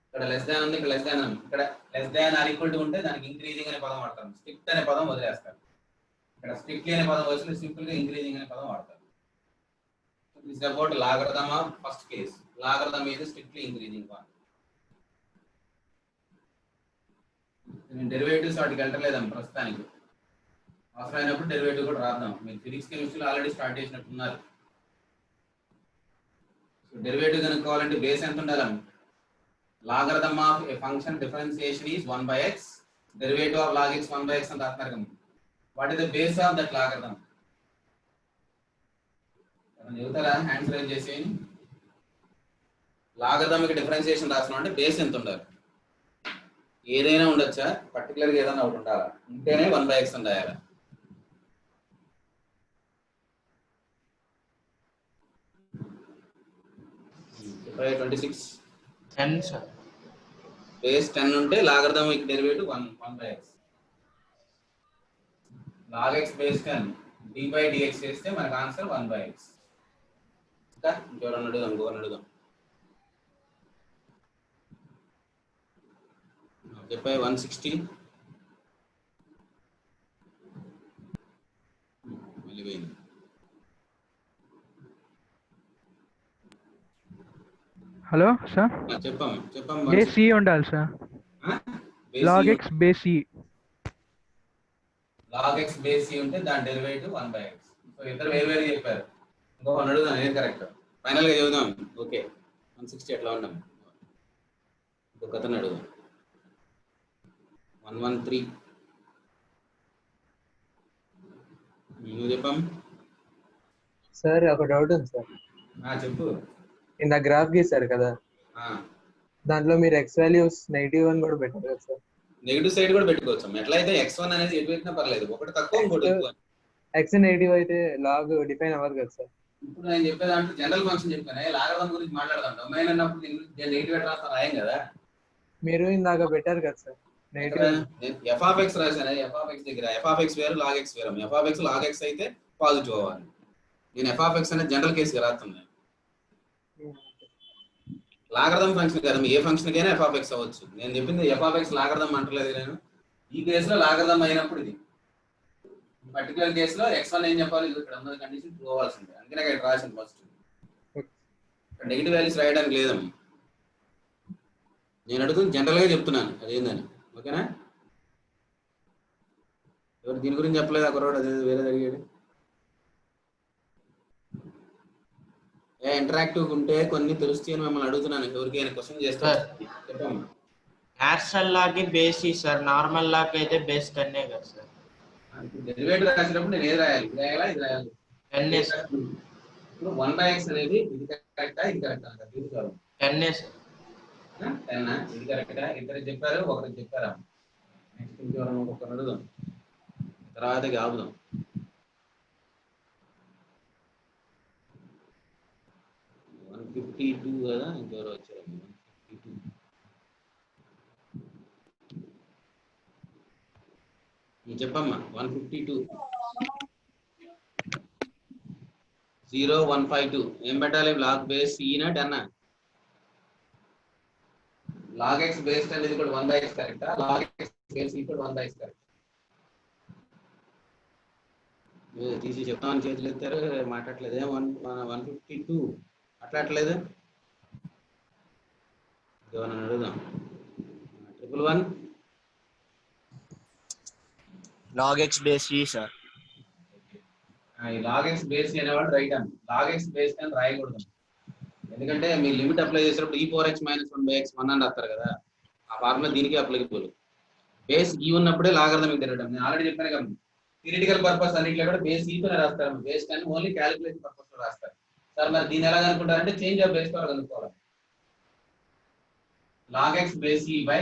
ఇక్కడ less than ఉంది, ఇక్కడ less than ఉంది. ఇక్కడ less than or equal to ఉంటే దానికి increasing అనే పదం వాడతాం. strict అనే పదం వదిలేస్తాం. ఇక్కడ స్ట్రిక్ట్లీ అనే పదం వచ్చి సింపుల్ గా ఇంక్రీజింగ్ అనే పదం వాడతారు. This is about logarithm of first case. Logarithm is strictly increasing one. నేను డెరివేటివ్స్ వాటికి వెళ్ళలేదాం ప్రస్తుతానికి. అవసరమైనప్పుడు డెరివేటివ్ కూడా రాద్దాం. మీరు ఫిజిక్స్ కెమిస్ట్రీలో ఆల్రెడీ స్టార్ట్ చేసినట్టున్నారు. సో డెరివేటివ్ కనుక్కోవాలంటే బేస్ ఎంత ఉండాలి? Logarithm of A function differentiation is 1/x, derivative of log x 1/x అని రాస్తున్నారు కదా. What is the base of that logarithm? చెబుతారా? హ్యాండ్స్ రైజ్ చేసి లాగరిథమిక్ డిఫరెన్షియేషన్ రాసిన అంటే బేస్ ఎంత ఉండాలి? ఏదైనా ఉండొచ్చా? పర్టికులర్గా ఏదైనా ఒకటి ఉండాలా? ఉంటేనే 1/x అని రాయాలా? Figure 26 10 sir. బేస్ 10 ఉంటే logarithmic derivative 1/x. log x base 10 d by dx చేస్తే మనకు ఆన్సర్ 1/x. ఇంకా ఇంకెవరన్నా అడుగుదాం, ఇంకొకరిని అడుగుదాం. చెప్పాయి 160 మళ్ళీ పోయింది. హలో సార్, చెప్పాం బేస్ సి ఉండాలి sir. log x base c. log x base c ఉంటే దాని డెరివేటివ్ 1/x. సో ఇద్దరు వేరు చెప్పారు. ఇంకొకరిని అడుగుదాం ఏది కరెక్ట్. ఫైనల్ గా చదువుదాం. ఓకే 160 ఎట్లా ఉన్నాం. ఇంకొక అతను అడుగుదాం. 113 నువ్వు చెప్పాం సార్. ఒక డౌట్ ఉంది సార్. చెప్పు. ఇంత గ్రాఫ్ గీసారు కదా, దాంట్లో మీరు ఎక్స్ వాల్యూస్ -1 కూడా పెట్టారు కదా సార్. నెగిటివ్ సైడ్ కూడా పెట్టుకోవచ్చు. ఎట్లయితే x1 అనేది ఎటు పెట్టినా పర్లేదు, ఒకటి తక్కువ ఇంకోటి ఎక్కువ. x నెగిటివ్ అయితే లాగ్ డిఫైన్ అవ్వదు కదా సార్. ఇప్పుడు నేను చెప్పేదాంట్లో జనరల్ ఫంక్షన్ చెప్పాను. లాగరిథం గురించి మాట్లాడదాం. డొమైన్ అన్నప్పుడు నెగిటివ్ ఎట్లా రాస్తా రాయం కదా. మీరు ఇందాక పెట్టారు కదా sir negative. f of x రాశాను. f of x దగ్గర f of x వేరు log x వేరు. f of x log x అయితే పాజిటివ్ అవ్వాలి. నేను f of x అనేది జనరల్ కేసుగా రాస్తున్నాను. లాగరిథం ఫంక్షన్ కదా, ఏ ఫంక్షన్ కైనా f of x అవ్వచ్చు. నేను చెప్పింది f of x లాగరిథం అంటలేదు నేను. ఈ కేసులో లాగరిథం అయినప్పుడు ఇది పర్టికులర్ కేసులో x1 ఏం చెప్పాలి? ఇక్కడ ఉన్న కండిషన్ ట్రూ అవ్వాల్సిందే. అందుకనే ఇక్కడ రాసింది ఫస్ట్. ఇక్కడ నెగిటివ్ వాల్యూస్ రాయడానికి లేదమ్మా. నేను అడుగుతుంది జనరల్ గా చెప్తున్నాను అదేందని. ఓకేనా? ఎవరు దీని గురించి చెప్పలేదు? ఒకరోడు అదే వేరే అడిగాడు. ఇంటరాక్టివ్ ఉంటే కొన్ని తెలుస్తాయి అని మిమ్మల్ని అడుగుతున్నాను. ఎవరికైనా క్వశ్చన్ చేస్తారు చెప్పమ్మా. యాక్చువల్ లాగ్ బేస్ ఈ సార్, నార్మల్ లాగ్ అయితే బేస్ 10 కదా సార్. డెరివేటివ్ రాసినప్పుడు నేను ఏది రాయాలి? ఇది రాయాలా ఇది రాయాలి? 10A sir. ఇప్పుడు 1/x అనేది ఇది కరెక్టా ఇది కరెక్టా తీసుకోవాలి. 10A sir. 10 ఇది కరెక్టా? ఇద్దరు చెప్పారు, ఒకరికి చెప్పారా? నెక్స్ట్ ఇంకెవరైనా ఒక్కొక్కరు అడుగుదాం, తర్వాత ఆపుదాం. $152 కదా, ఇంకెవరో వచ్చారు. 152 చెప్పమ్మా. 152 0152 ఏం పెట్టాలి? లాగ్ బేస్ ఈనా 10? లాగ్ ఎక్స్ బేస్ 10 ఇది కూడా 1/x కరెక్టా? లాగ్ ఎక్స్ బేస్ ఈ కూడా 1/x కరెక్ట్? తీసి చెప్తామని చేతులు ఎత్తారు, మాట్లాడలేదు. 152 మాట్లాడలేదు. ఏమన్నా అడుగుదాం. 111 log x base e sir. ఈ లాగ్ ఎక్స్ బేస్ అనేవాడు రైట్ అని లాగ్ ఎక్స్ బేస్ అని రాయకూడదు. ఎందుకంటే మీ లిమిట్ అప్లై చేసేటప్పుడు e4x - 1/x 1 అని రాస్తారు కదా, ఆ ఫార్ములా దీనికి అప్లికబుల్. బేస్ ఈ ఉన్నప్పుడే లాగరిథమిక్ తిరగడం. నేను ఆల్రెడీ చెప్పాను కదా, థియరిటికల్ పర్పస్ అన్నింటిలో కూడా బేస్ ఈతోనే రాస్తారు. బేస్ కానీ ఓన్లీ క్యాలిక్యులేషన్ పర్పస్ లో రాస్తారు. సార్ మరి దీన్ని ఎలా కనుక్కుంటారంటే చేంజ్ ఆఫ్ బేస్ ద్వారా కనుక్కోవాలి. లాగ్ ఎక్స్ బేస్ ఈ బై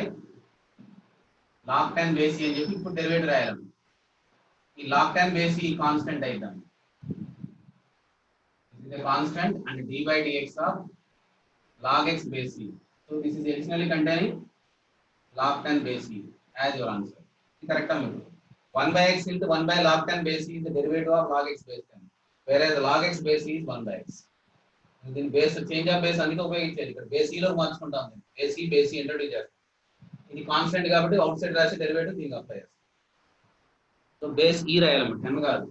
లాగ్ 10 బేస్ ఈ అని చెప్పి ఇప్పుడు డెరివేటివ్ రాయాలి. ఈ లాగ్ 10 బేస్ ఈ constant అయిద్దాం. This is a constant and d by dx of log x base e. So this is additionally containing log 10 base e as your answer. Correct am 1/x into 1 by log 10 base e is the derivative of log x base 10, whereas log x base e is 1/x. Then base change of base అందుకే ఉపయోగించేది. ఇక్కడ base e లో మార్చుకుంటాం. base e introduce చేస్తాం. ఇది constant కాబట్టి out side రాసి derivative దీనికి apply చేస్తాం. సో బేస్ e రాయాలన్నమాట, 10 కాదు.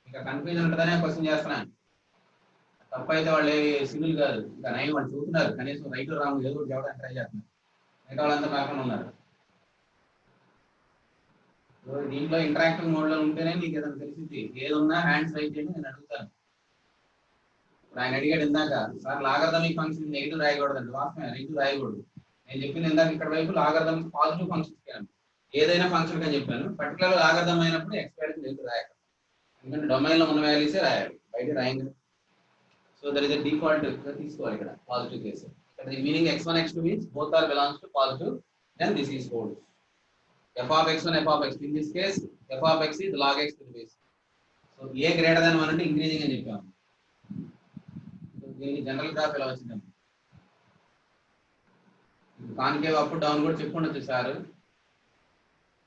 ఇంకా కన్ఫ్యూజన్ ఉంటుందనే క్వశ్చన్ చేస్తున్నాను. తప్పైతే వాళ్ళు సివిల్ కాదు, ఇంకా నైన్ వాళ్ళు చూస్తున్నారు, కనీసం రైతు రాము ఏదో చెప్పడానికి ట్రై చేస్తున్నారు. మిగతా వాళ్ళంతా కాకుండా ఉన్నారు. దీంట్లో ఇంటరాక్టివ్ మోడ్ లో ఉంటేనే నీకు ఏదైనా తెలిసింది. ఏదున్నా హ్యాండ్స్ రైట్ చేయండి, నేను అడుగుతాను. ఇప్పుడు ఆయన అడిగాడు ఇందాక, సార్ లాగరిథమిక్ ఫంక్షన్ నెగిటివ్ రాయకూడదండి. వాస్తవమే, నెగిటివ్ రాయకూడదు. నేను చెప్పింది ఇందాక ఇక్కడ వైపు లాగరిథమిక్ పాజిటివ్ ఫంక్షన్ ఏదైనా ఫంక్షన్ అని చెప్పాను. పర్టికులర్ లాగరిథం అయినప్పుడు ఎక్స్పైర్ నెగిటివ్ రాయాలి. ఎందుకంటే డొమైన్ లో ఉన్న వాల్యూసే రాయాలి, బయట రాయండి. So there is a default తీసుకోవాలి ఇక్కడ పాజిటివ్ కేసు. ఇక్కడ the meaning x1 x2 means both are belongs to positive, then this is holds. f of x1 f of x, in this case f of x is log x to the base. So a greater than 1 అంటే increasing అని చెప్పాము. So దీనికి general graph ఎలా వచ్చింది? Concave up down కూడా చెప్పుకుండొచ్చు sir.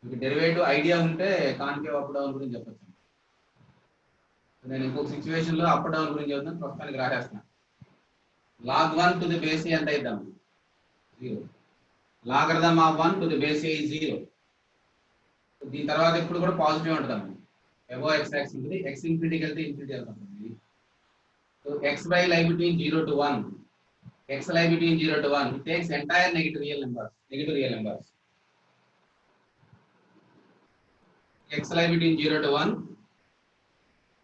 మీకు derivative idea ఉంటే concave up down గురించి చెప్పచ్చు. నేను ఇంకొక సిచ్యువేషన్ లో అప్ డౌన్ గురించి చెప్తాను, ప్రస్తుతానికి రాసేస్తున్నా. log 1 to the base e ఎంత ఇద్దాం? 0. Logarithm of 1 to the base e is 0. దీని తర్వాత ఎప్పుడు కూడా పాజిటివ్ ఉంటుంది. above x axis ఉంటుంది, x ఇన్ఫినిటీకి వెళ్తే ఇన్ఫినిటీ అవుతుంది. So x by lie between 0 to 1, x lie between 0 to 1, it takes entire negative real numbers. x lie between 0 to 1,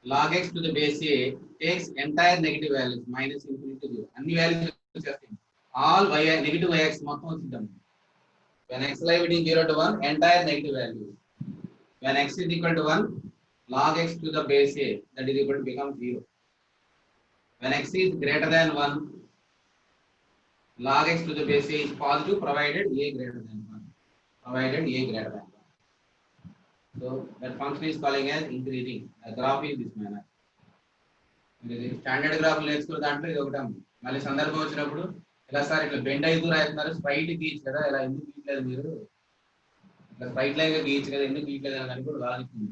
log x to the base a takes entire negative values minus infinity to 0. అన్ని values వచ్చేస్తాయి. All y negative y x మొత్తం వచ్చింది. when x lie between 0 to 1, entire negative values. when x is equal to 1, log x to the base a, that is equal to become 0. when x is greater than 1, log x to the base a is positive provided a greater than 1. So that function is calling as increasing. The graph is this manner. Standard graph నేర్చుకున్న దాంట్లో ఇది ఒకటి. మళ్ళీ సందర్భం వచ్చినప్పుడు ఇలా sir ఇట్లా bend అయితే రాస్తున్నారు, స్ట్రైట్ గీచ్ కదా, ఇలా ఎందుకు గీయలేదు మీరు, ఇట్లా స్ట్రైట్ లైన్ గా గీచ్ కదా, ఎందుకు గీయలేదు అని కూడా లాజిక్ ఉంది.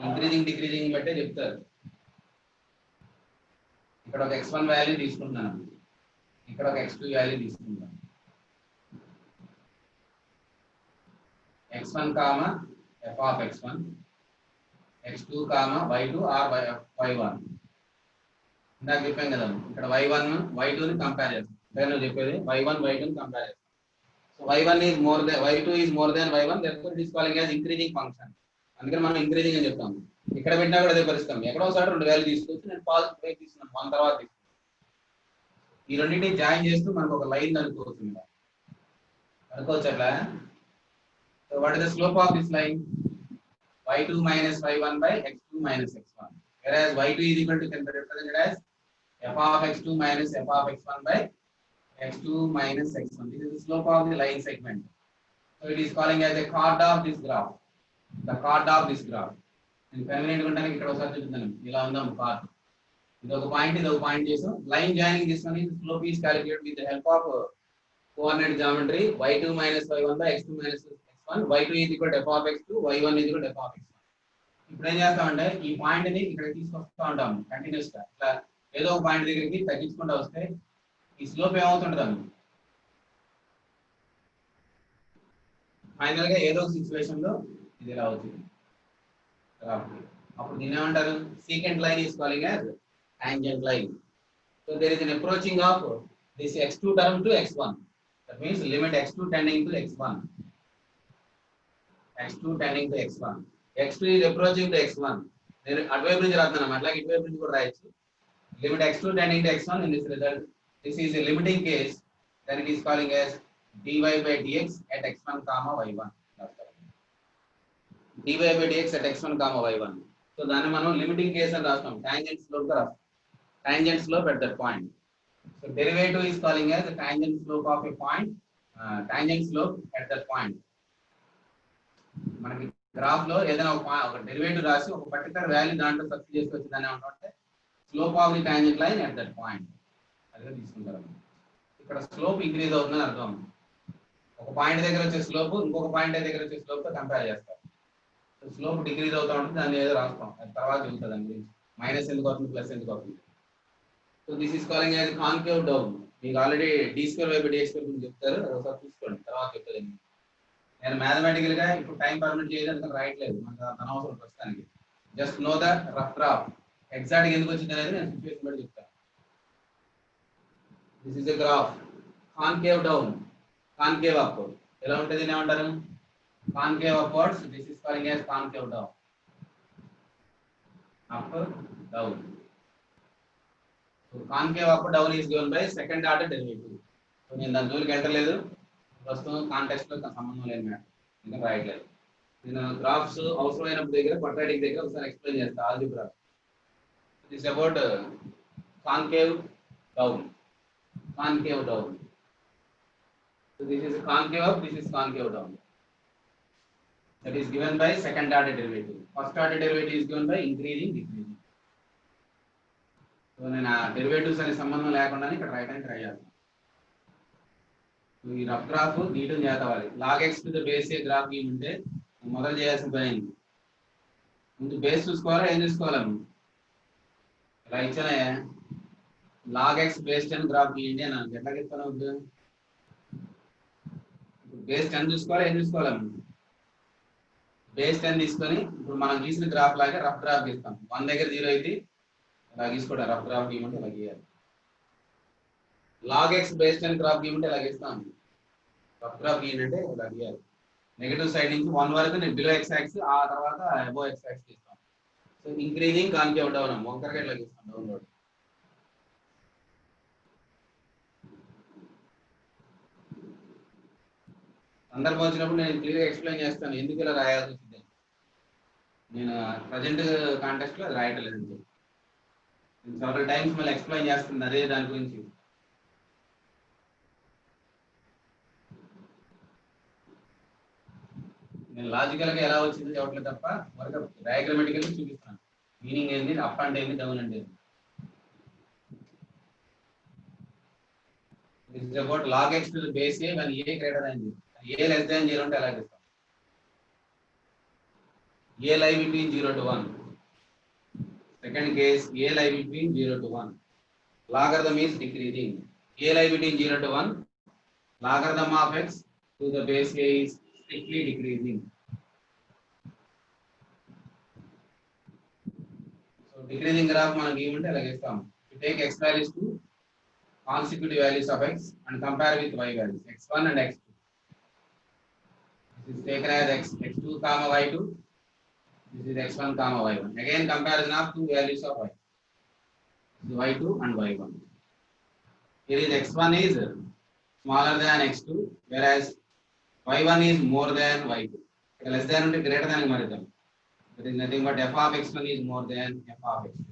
ఇంక్రీజింగ్ డిక్రీజింగ్ బట్టే చెప్తారు. ఇక్కడ ఒక x1 వాల్యూ తీసుకుంటున్నాను, ఇక్కడ ఒక x2 వాల్యూ తీసుకుంటాను. x1 comma f of x1, x2 comma y2 or y1. ఇందాక చెప్పాం కదా, ఇక్కడ y1 y2 ని కంపేర్ చేస్తాం. నేను చెప్పేది y1 y2 ని కంపేర్ చేస్తాం. So y1 is more than y2 is more than y1, therefore it is calling as increasing function. అందుకని మనం ఇంక్రీజింగ్ అని చెప్తాం. ఇక్కడ పెట్టినా కూడా అదే పరిస్థితి. ఎక్కడో ఒకసారి రెండు వాల్యూ తీసుకొచ్చి నేను పాజిటివ్ వైపు తీసుకున్నాను, 1 తర్వాత తీసుకున్నాను. ఈ రెండింటిని జాయిన్ చేస్తూ మనకు ఒక లైన్ అనుకోవచ్చు. అనుకోవచ్చు అట్లా. So what is the slope of this line? y2 minus y1 by x2 minus x1. Whereas y2 is equal to can be represented as f of x2 minus f of x1 by x2 minus x1. This is the slope of the line segment. So it is calling as a chord of this graph. The chord of this graph. And convenient ఉండడానికి ఇక్కడ ఒకసారి చూపిద్దాం. ఇలా ఉందాం chord. ఇది ఒక point చేసాం. Line joining this one is slope is calculated with the help of coordinate geometry. y2 minus y1 by x2 minus x1. y2 is equal to f of x2, y1 is equal to f of x1. ఇప్పుడు ఏం చేస్తామంటే ఈ point ని ఇక్కడ తీసుకొస్తా ఉంటాం continuous గా. ఇట్లా ఏదో ఒక పాయింట్ దగ్గరికి తగ్గించుకుంటూ వస్తే ఈ స్లోప్ ఏమవుతుంటది ఫైనల్ గా ఏదో ఒక సిచువేషన్ లో ఇది ఇలా అవుతుంది. అప్పుడు దీని ఏమంటారు? secant line is calling as tangent line. So there is an approaching of this x2 term to x1. That means limit x2 tending to x1. x2 tending to x1. x2 is approaching to x1. నేను అటువైపు నుంచి రాస్తున్నాను, అట్లాగే ఇటువైపు నుంచి కూడా రాయొచ్చు. Limit x2 tending to x1 in this result. This is a limiting case. Then it is calling as dy by dx at x1 comma y1. dy by dx at x1 comma y1. So దాన్ని మనం limiting case అని రాస్తాం. Tangent slope గా రాస్తాం. Tangent slope at that point. So derivative is calling as a tangent slope of a point. Tangent slope at that point. మనకి graph లో ఏదైనా ఒక డెరివేటివ్ రాసి ఒక పర్టికులర్ వాల్యూ దాంట్లో సబ్స్టిట్యూట్ చేసి వచ్చేదాన్ని ఏమంటే slope of the tangent line at that point. అదే తీసుకుంటారు. ఇక్కడ స్లోప్ ఇంక్రీజ్ అవుతుందని అర్థం. ఒక పాయింట్ దగ్గర వచ్చే స్లోప్ ఇంకొక పాయింట్ దగ్గర వచ్చే స్లోప్ తో కంపేర్ చేస్తారు. స్లోప్ డిక్రీజ్ అవుతా ఉంటుంది, దాన్ని ఏదో రాస్తాం, అది తర్వాత చెబుతుంది దాని గురించి. మైనస్ ఎందుకు అవుతుంది, ప్లస్ ఎందుకు అవుతుంది. So this is calling as concave down. మీకు already d square by dx square గురించి చెప్తారు, అది ఒకసారి చూసుకోండి, తర్వాత చెప్తుంది. నేను మ్యాథమెటికల్ గా ఇప్పుడు టైం పర్మిట్ చేయడానికి రాయట్లేదు, మనకు అనవసరం ప్రస్తుతానికి. Just know the rough draft. Exact ఎందుకు వచ్చింది అనేది నేను సిచ్యువేషన్ బట్టి చెప్తాను. This is a graph. Concave down, concave up. ఎలా ఉంటుంది ఏమంటారు? Concave upwards. This is calling as concave down. Up, down. So concave up, down is given by second order derivative. So నేను దాని జోలికి ఎంటలేదు, ప్రస్తుతం కాంటెక్స్ట్ లో సంబంధం లేని మ్యాటర్, ఇంకా రాయట్లేదు. నేను గ్రాఫ్స్ అవసరమైనప్పుడు దగ్గర క్వాడ్రాటిక్ దగ్గర ఒకసారి ఎక్స్ప్లెయిన్ చేస్తాను. Algebra. This about concave down. Concave down. So this is concave up, this is concave down. That is given by second order derivative. First order derivative is given by increasing, decreasing. So నేను ఆ derivatives అనే సంబంధం లేకుండా ఇక్కడ రాయడానికి try చేస్తాను. ఈ rough graph గీయడం చేతవాలి. log x to the base a graph గీయమంటే మొదలు చేయాల్సిన పని అయింది. ముందు బేస్ చూసుకోవాలా, ఏం చూసుకోవాలి? ఇలా ఇచ్చానే log x బేస్ 10 గ్రాఫ్ గీయండి అని ఎట్లా చెప్తాను? బేస్ 10 చూసుకోవాలా, ఏం చూసుకోవాలి? బేస్ 10 తీసుకొని ఇప్పుడు మనం గీసిన గ్రాఫ్ లాగా రఫ్ గ్రాఫ్ గీస్తాం. 1 దగ్గర 0 అయితే ఇలా గీసుకోవడం, రఫ్ గ్రాఫ్ గీయమంటే ఇలా గీయాలి. log x బేస్ 10 గ్రాఫ్ గీయమంటే ఇలా గీస్తాం. రఫ్ గ్రాఫ్ గీయమంటే ఇలా గీయాలి. నెగటివ్ సైడ్ నుంచి 1 వరకు నేను బిలో x యాక్సిస్, ఆ తర్వాత అబోవ్ x యాక్సిస్ గీస్తాం. సో ఇంక్రీజింగ్ కాన్కేవ్ డౌన్, వంకరగా ఇట్లా గీస్తాం డౌన్వర్డ్. సందర్భం వచ్చినప్పుడు నేను క్లియర్గా ఎక్స్ప్లెయిన్ చేస్తాను ఎందుకు ఇలా రాయాల్సి వచ్చింది. నేను ప్రజెంట్ కాంటెక్స్ట్ లో అది రాయట్లేదు. నేను సెవరల్ టైమ్స్ మళ్ళీ ఎక్స్ప్లెయిన్ చేస్తుంది అదే దాని గురించి. నేను లాజికల్ గా ఎలా వచ్చింది చెప్పట్లేదు తప్ప వరకు డయాగ్రమాటికల్ గా చూపిస్తాను. మీనింగ్ ఏంది, అప్ అంటే ఏంది, డౌన్ అంటే ఏంది. This is about log x to the base a when a greater than 0. A less than 0 అంటే ఎలా చేస్తాం? A lie between 0 to 1. Second case, A lie between 0 to 1. Logarithm is decreasing. A lie between 0 to 1. Logarithm of x to the base a is strictly decreasing. So decreasing graph మనం ఏమంటే ఎలా చేస్తాం? You take x values to consecutive values of x and compare with y values, x1 and x2. This is taken as x2 comma y2. This is x1 comma y1. Again comparison of two values of y. This is y2 and y1. Here is x1 is smaller than x2, whereas y1 is more than y2. Less than and greater than మారిద్దాం. There is nothing but f of x1 is more than f of x2.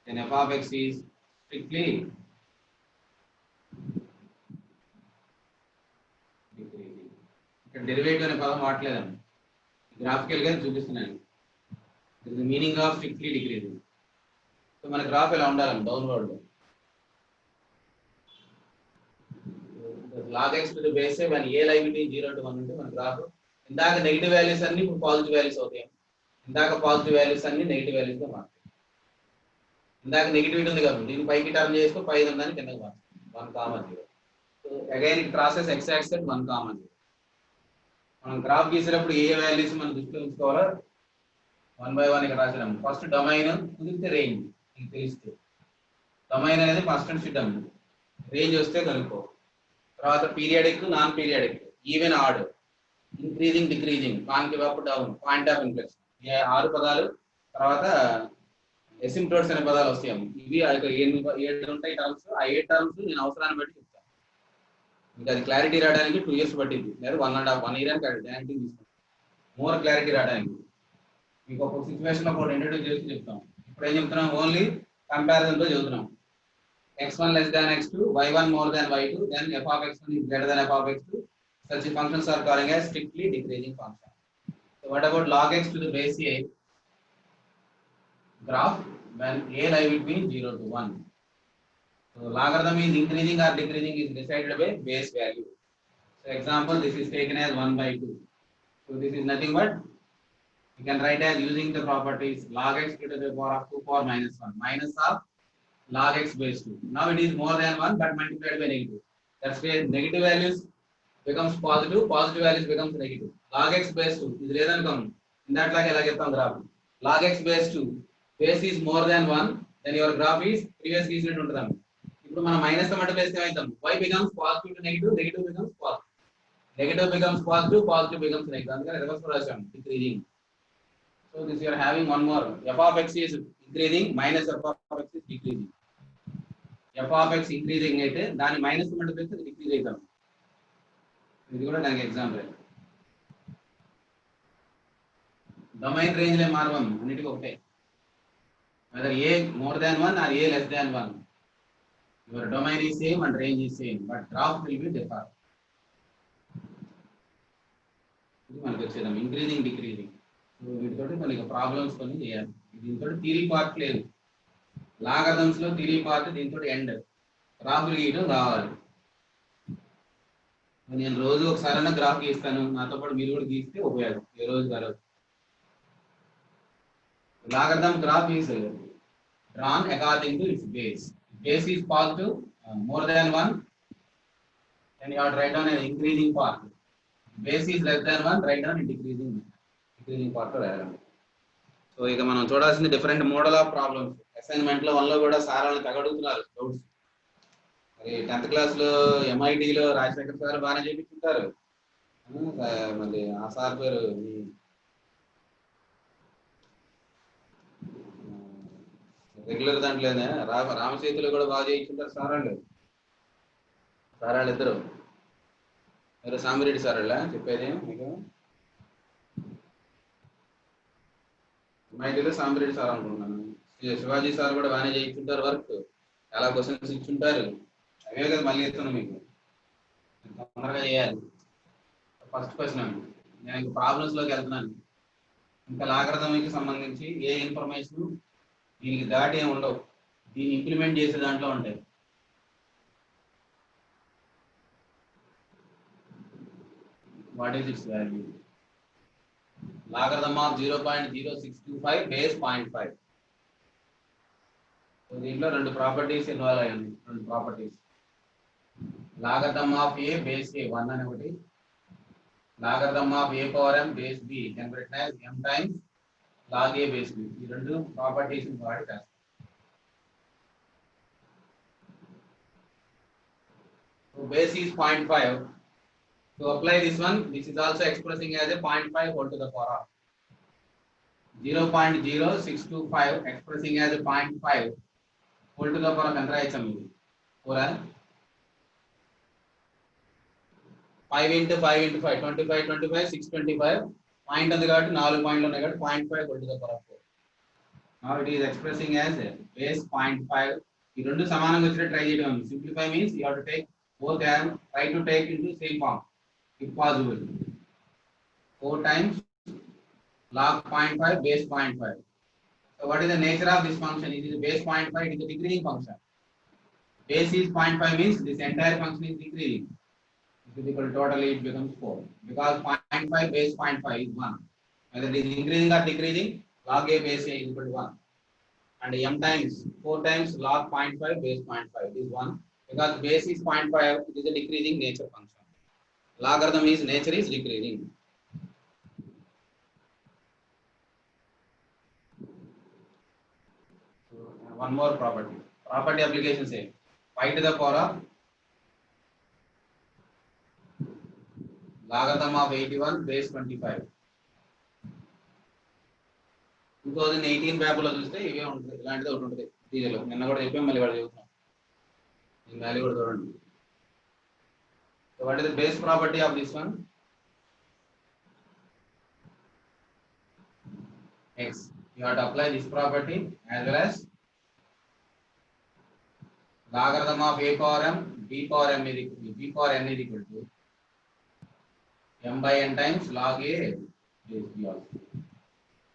Then f of x is strictly decreasing. ఇక్కడ derivative అనే పదం వాడలేదండి, graphical గా చూపిస్తున్నాను. The meaning of strictly decreasing. So మన graph ఎలా ఉండాలండి, downward లో. log x to the base when a lie between 0 to 1 ఉంటే మన గ్రాఫ్ ఇందాక నెగిటివ్ వాల్యూస్ అన్ని ఇప్పుడు పాజిటివ్ వాల్యూస్ అవుతాయి. ఇందాక పాజిటివ్ వాల్యూస్ అన్ని నెగిటివ్ వాల్యూస్ గా మారుతాయి. ఇందాక నెగిటివిటీ ఉంది కాబట్టి దీన్ని పైకి టర్న్ చేసుకో, పై ఉందని కిందకి మార్చాలి. 1,0. So again it crosses x axis 1,0. మనం గ్రాఫ్ గీసేటప్పుడు ఏ వాల్యూస్ మనం దృష్టిలో ఉంచుకోవాలో 1 by 1 ఇక్కడ రాసాము. ఫస్ట్ డొమైన్, కుదిరితే రేంజ్. మీకు తెలిస్తే డొమైన్ అనేది కాన్స్టెంట్ ఫిట్ అండి, రేంజ్ వస్తే కనుక్కో. తర్వాత periodic, non periodic, even, odd, increasing, decreasing, concave up, down, point of inflection, ఈ 6 పదాలు. తర్వాత ఎసిమ్ప్టోట్స్ అనే పదాలు వస్తాయి. ఇవి 7 ఉంటాయి టర్మ్స్. ఆ 7 టర్మ్స్ నేను అవసరాన్ని బట్టి చెప్తాను. ఇంకా అది క్లారిటీ రావడానికి 2 years పట్టింది, లేదా 1 year అని గ్యారంటీ తీసుకుంటాం. మోర్ క్లారిటీ రావడానికి మీకు ఒక సిచ్యువేషన్ ఒక ఇంట్రడ్యూస్ చేసి చెప్తాం. ఇప్పుడు ఏం చెప్తున్నాం, ఓన్లీ కంపారిజన్ తో చెబుతున్నాం. x1 less than x2, y1 more than y2, then f of x1 is greater than f of x2. Such functions are calling as strictly decreasing function. So what about log x to the base a graph when a lie between 0 to 1? So logarithm is increasing or decreasing is decided by base value. So example, this is taken as 1 by 2. So this is nothing but you can write as using the properties log x to the power of 2 power minus 1 minus of log x base 2. Now it is more than 1 but multiplied by negative. That's why negative values becomes positive, positive values becomes negative. Log x base 2 is less than come. In that like ela cheptam graph. Log x base 2 base is more than 1, then your graph is previous గీసినట్టు ఉంటది. ఇప్పుడు మనం minus తో multiply చేస్తే ఏమైంది, y becomes positive to negative, negative becomes positive. Negative becomes positive, positive becomes negative. అందుకని reverse రాశాం, decreasing. So this you are having one more. F of x is increasing minus f of x is decreasing. F of x increasing అయితే దాని minus multiply చేస్తే decrease అవుతాం. ఇది కూడా దానికి example. Domain range లే మార్వం అన్నిటికీ ఒకటే, whether a more than 1 or a less than 1, your domain is same and range is same, but graph will be different. ఇది మనకు వచ్చేదాం ఇంక్రీజింగ్, డిక్రీజింగ్. సో వీటితోటి మనకి ప్రాబ్లమ్స్ కొన్ని చేయాలి. దీంతో థియరీ పార్ట్ లేదు, లాగరిథమ్స్ లో థియరీ పార్ట్, దీంతో ఎండ్ గ్రాఫ్లు గీయడం రావాలి. నేను రోజు ఒకసారైనా గ్రాఫ్ గీస్తాను, నాతో పాటు మీరు కూడా గీస్తే ఉపయోగం ఏ రోజు కాదు. Logarithm graph is drawn according to its base. Base is positive, more than 1, then you have to write down an increasing part. Base is less than 1, write down a decreasing part. So ఇక మనం చూడాల్సింది different model of problems. Assignment లో 1 లో కూడా sir వాళ్ళు తగడుగుతున్నారు doubts. మరి 10th class లో MIT లో రాజశేఖర్ సార్ బాగానే చెప్పించుంటారు. మళ్ళీ ఆ సార్ పేరు రెగ్యులర్ దాంట్లోనే రామచేతులు కూడా బాగా చేయించుంటారు సార్ వాళ్ళు ఇద్దరు. మీరు సామిరెడ్డి సార్ వాళ్ళ చెప్పేది మీకు మైటిలో సామిరెడ్డి సార్ అనుకుంటున్నాను. శివాజీ సార్ కూడా బాగానే చేయించుంటారు, వర్క్ చాలా క్వశ్చన్స్ ఇచ్చుంటారు. అవే కదా మళ్ళీ ఇస్తున్నాను మీకు, తొందరగా చేయాలి. ఫస్ట్ క్వశ్చన్, నేను ఇంకా ప్రాబ్లమ్స్ లోకి వెళ్తున్నాను. ఇంకా లాగరిథంకి సంబంధించి ఏ ఇన్ఫర్మేషన్ దీనికి దాటి ఏమి ఉండవు, దీన్ని ఇంప్లిమెంట్ చేసే దాంట్లో ఉంటాయి. What is it's value? Logarithm of 0.0625 base 0.5. దీంట్లో 2 ప్రాపర్టీస్ ఇన్వాల్వ్ అయ్యాయి. 2 properties, logarithm of a base a 1 అని ఒకటి, logarithm of a power m base b can be written as m times log a base b. ఈ 2 properties వాడి చేస్తాం. So base is 0.5. To apply this one, this is also expressing as a 0.5 whole to the power of 0.0625 expressing as a 0.5 whole to the power of ఎంత రాయొచ్చు ఇది? 5 into 5 into 5 25 25 625 point ఉంది కాబట్టి 4 పాయింట్లు ఉన్నాయి కాబట్టి 0.5 whole to the power of 4. Now it is expressing as base 0.5. ఈ రెండు సమానంగా వచ్చేటట్టు ట్రై చేయడం. Simplify means you have to take both and try to take into same form if possible. 4 times log 0.5 base 0.5. So what is the nature of this function? It is base 0.5, it is a decreasing function. Base is 0.5 means this entire function is decreasing. This is equal to totally it becomes 4. Because 0.5 base 0.5 is 1. Whether it is increasing or decreasing, log a base a is equal to 1. And m times 4 times log 0.5 base 0.5 is 1. Because base is 0.5, it is a decreasing nature function. Logarithm is nature is decreasing. So, one more property. Property application say 5 to the power of logarithm of 81 base 25. 2018 పేపర్లో చూస్తే ఇవే ఉంటుంది, ఇలాంటిది ఒకటి ఉంటుంది దీనిలో. నిన్న కూడా చెప్పాం, మళ్ళీ కూడా చెబుతాం. ఈ వాల్యూ కూడా చూడండి. So what is the base property of this one? X. You have to apply this property as well as logarithm of a power m b power m is equal to b power n is equal to m by n times log a base b also.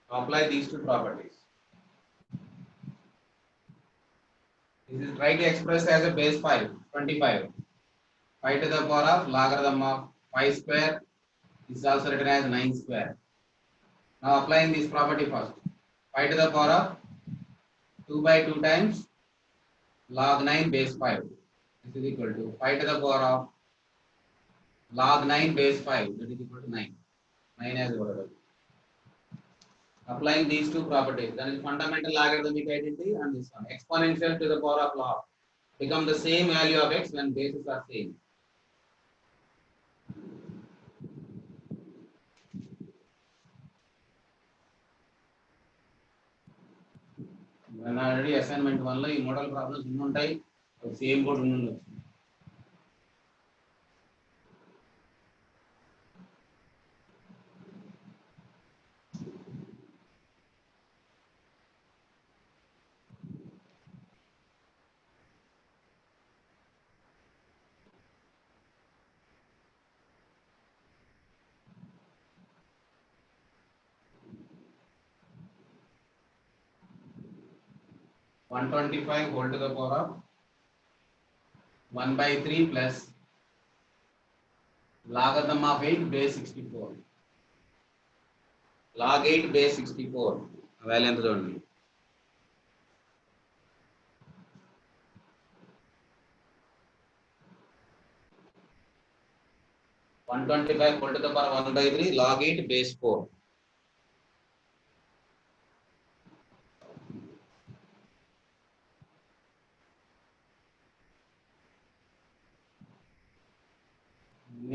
So apply these two properties. This is try to express as a base 5, 25. 5 to the power of logarithm of 5 square is also written as 9 square. Now applying this property first. 5 to the power of 2 by 2 times log 9 base 5. This is equal to 5 to the power of log 9 base 5. That is equal to 9. 9 as whatever. Applying these two properties, that is fundamental logarithmic identity and this one. Exponential to the power of log become the same value of x when bases are same. When already assignment 1 లో ఈ model problems ఎన్ని ఉంటాయి, same కూడా ఉండొచ్చు. One 125 whole to the power of 1 by 3 plus logarithm of 8 base 64. Log 8 base 64. Value ఎంత చూడండి. One 125 whole to the power 1 by 3 log 8 base 4.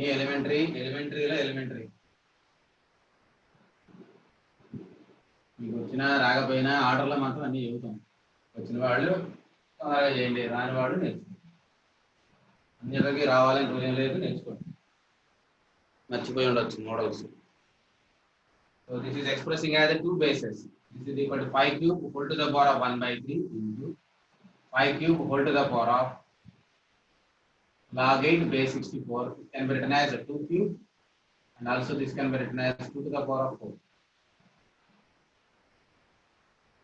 Elementary మీకు వచ్చినా రాకపోయినా ఆర్డర్లో మాత్రం అన్ని చెబుతాం. వచ్చిన వాళ్ళు తొందరగా చేయండి, రాని వాళ్ళు నేర్చుకోండి. అన్నిటికీ రావాలని రూల్ ఏం లేదు, నేర్చుకోండి. మర్చిపోయి ఉండొచ్చు models. So this is expressing as 2 bases. This is equal to 5 cube whole to the power of 1 by 3 into 5 cube whole to the power of log 8 base 64. It can be written as a 2 cube and also this can be written as 2 to the power of 4.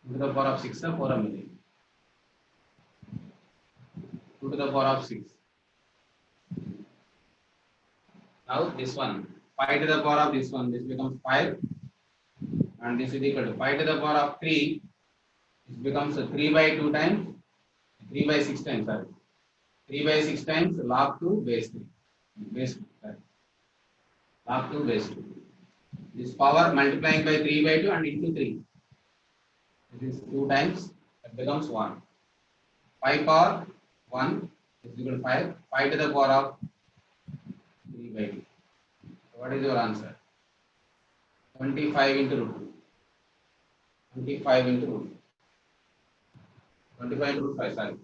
2 to the power of 6 4 amili. 2 to the power of 6. Now this one 5 to the power of this one, this becomes 5 and this is equal to 5 to the power of 3. This becomes 3 by 2 times 3 by 6 times, sorry. 3 by 6 times log 2 base 3. Base 2, sorry. Log 2 base 2. This power multiplying by 3 by 2 and into 3. This is 2 times, that becomes 1. 5 power 1 is equal to 5. 5 to the power of 3 by 2. So what is your answer? 25 into root 2. 25 into root 2. 25 into root 5, sorry.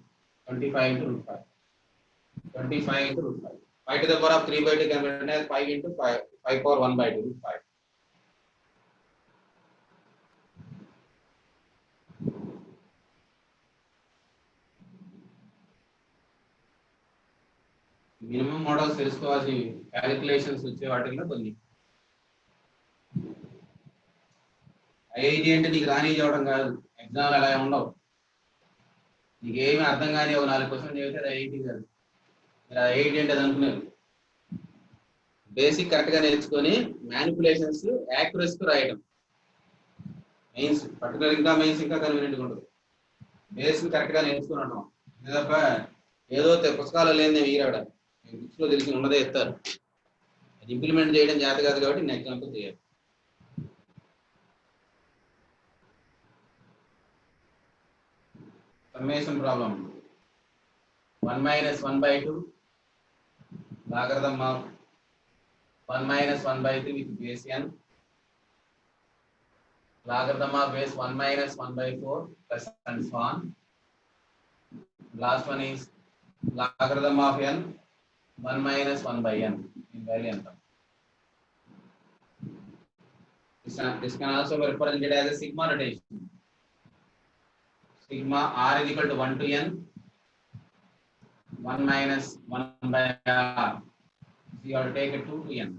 25 into root 5. 25 into root 5. 5 to the power of 3 by 2 can be written as 5 into 5 power 1 by 2 root 5. Minimum models తెలుసుకోవాల్సి calculations వచ్చే వాటిల్లో కొన్ని. IIT అంటే నీకు రాని చదవడం కాదు, ఎగ్జామ్లు అలా ఉండవు. నీకు ఏమి అర్థం కానీ ఒక 4 క్వశ్చన్ చెబితే అది ఐఐటి కాదు. మీరు ఐఐటి అంటే అది అనుకున్నారు. బేసిక్ కరెక్ట్గా నేర్చుకొని మ్యానిపులేషన్స్ యాక్యురసీతో రాయడం. మెయిన్స్ పర్టికులర్ ఇంకా మెయిన్స్ ఇంకా కన్వీనియంట్గా ఉంటుంది. బేసిక్ కరెక్ట్గా నేర్చుకుని ఉంటాం తప్ప ఏదో పుస్తకాలు లేని వీరాడ బుక్స్లో తెలిసి ఉన్నదే ఇస్తారు. అది ఇంప్లిమెంట్ చేయడం చేత కాదు కాబట్టి నేను ఎగ్జాంపుల్ చేయాలి. Summation problem. 1 minus 1 by 2 logarithm of 1 minus 1 by 3 with base n, logarithm of base 1 minus 1 by 4 plus and so on. Last one is logarithm of n 1 minus 1 by n in value n. This can also be represented as a sigma notation. Sigma r is equal to 1 to n 1 minus 1 by r. So you have to take a 2 to n.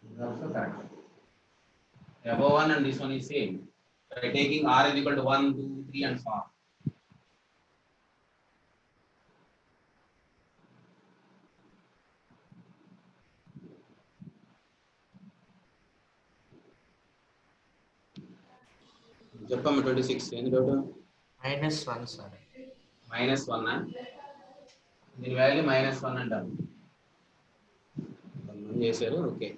This is also correct. The above one and this one is same. By taking r is equal to 1, 2, 3 and so on. చెప్పమ్మ 26 ఎన్ని doubt? -1 sir. -1 దీని value -1 అంటారు. చేశారు. Okay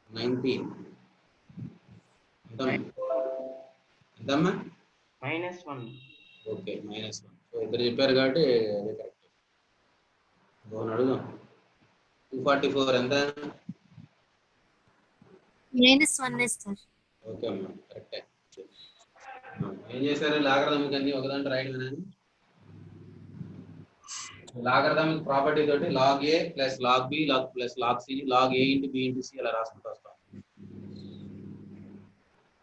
19 ఎంతమ్మా? -1. Okay -1. So ఇద్దరు చెప్పారు కాబట్టి అదే కరెక్ట్. అడుగుదాం. 244 ఎంత? -1 సార్. ఓకే అమ్మా కరెక్టే. ఏం చేశారు? లాగరిథమిక్ అన్ని ఒకదాంట్లో రాయడమేనా? లాగరిథమిక్ ప్రాపర్టీ తోటి log a plus log b plus log c log a into b into c అలా రాసుకుంటూ వస్తాం.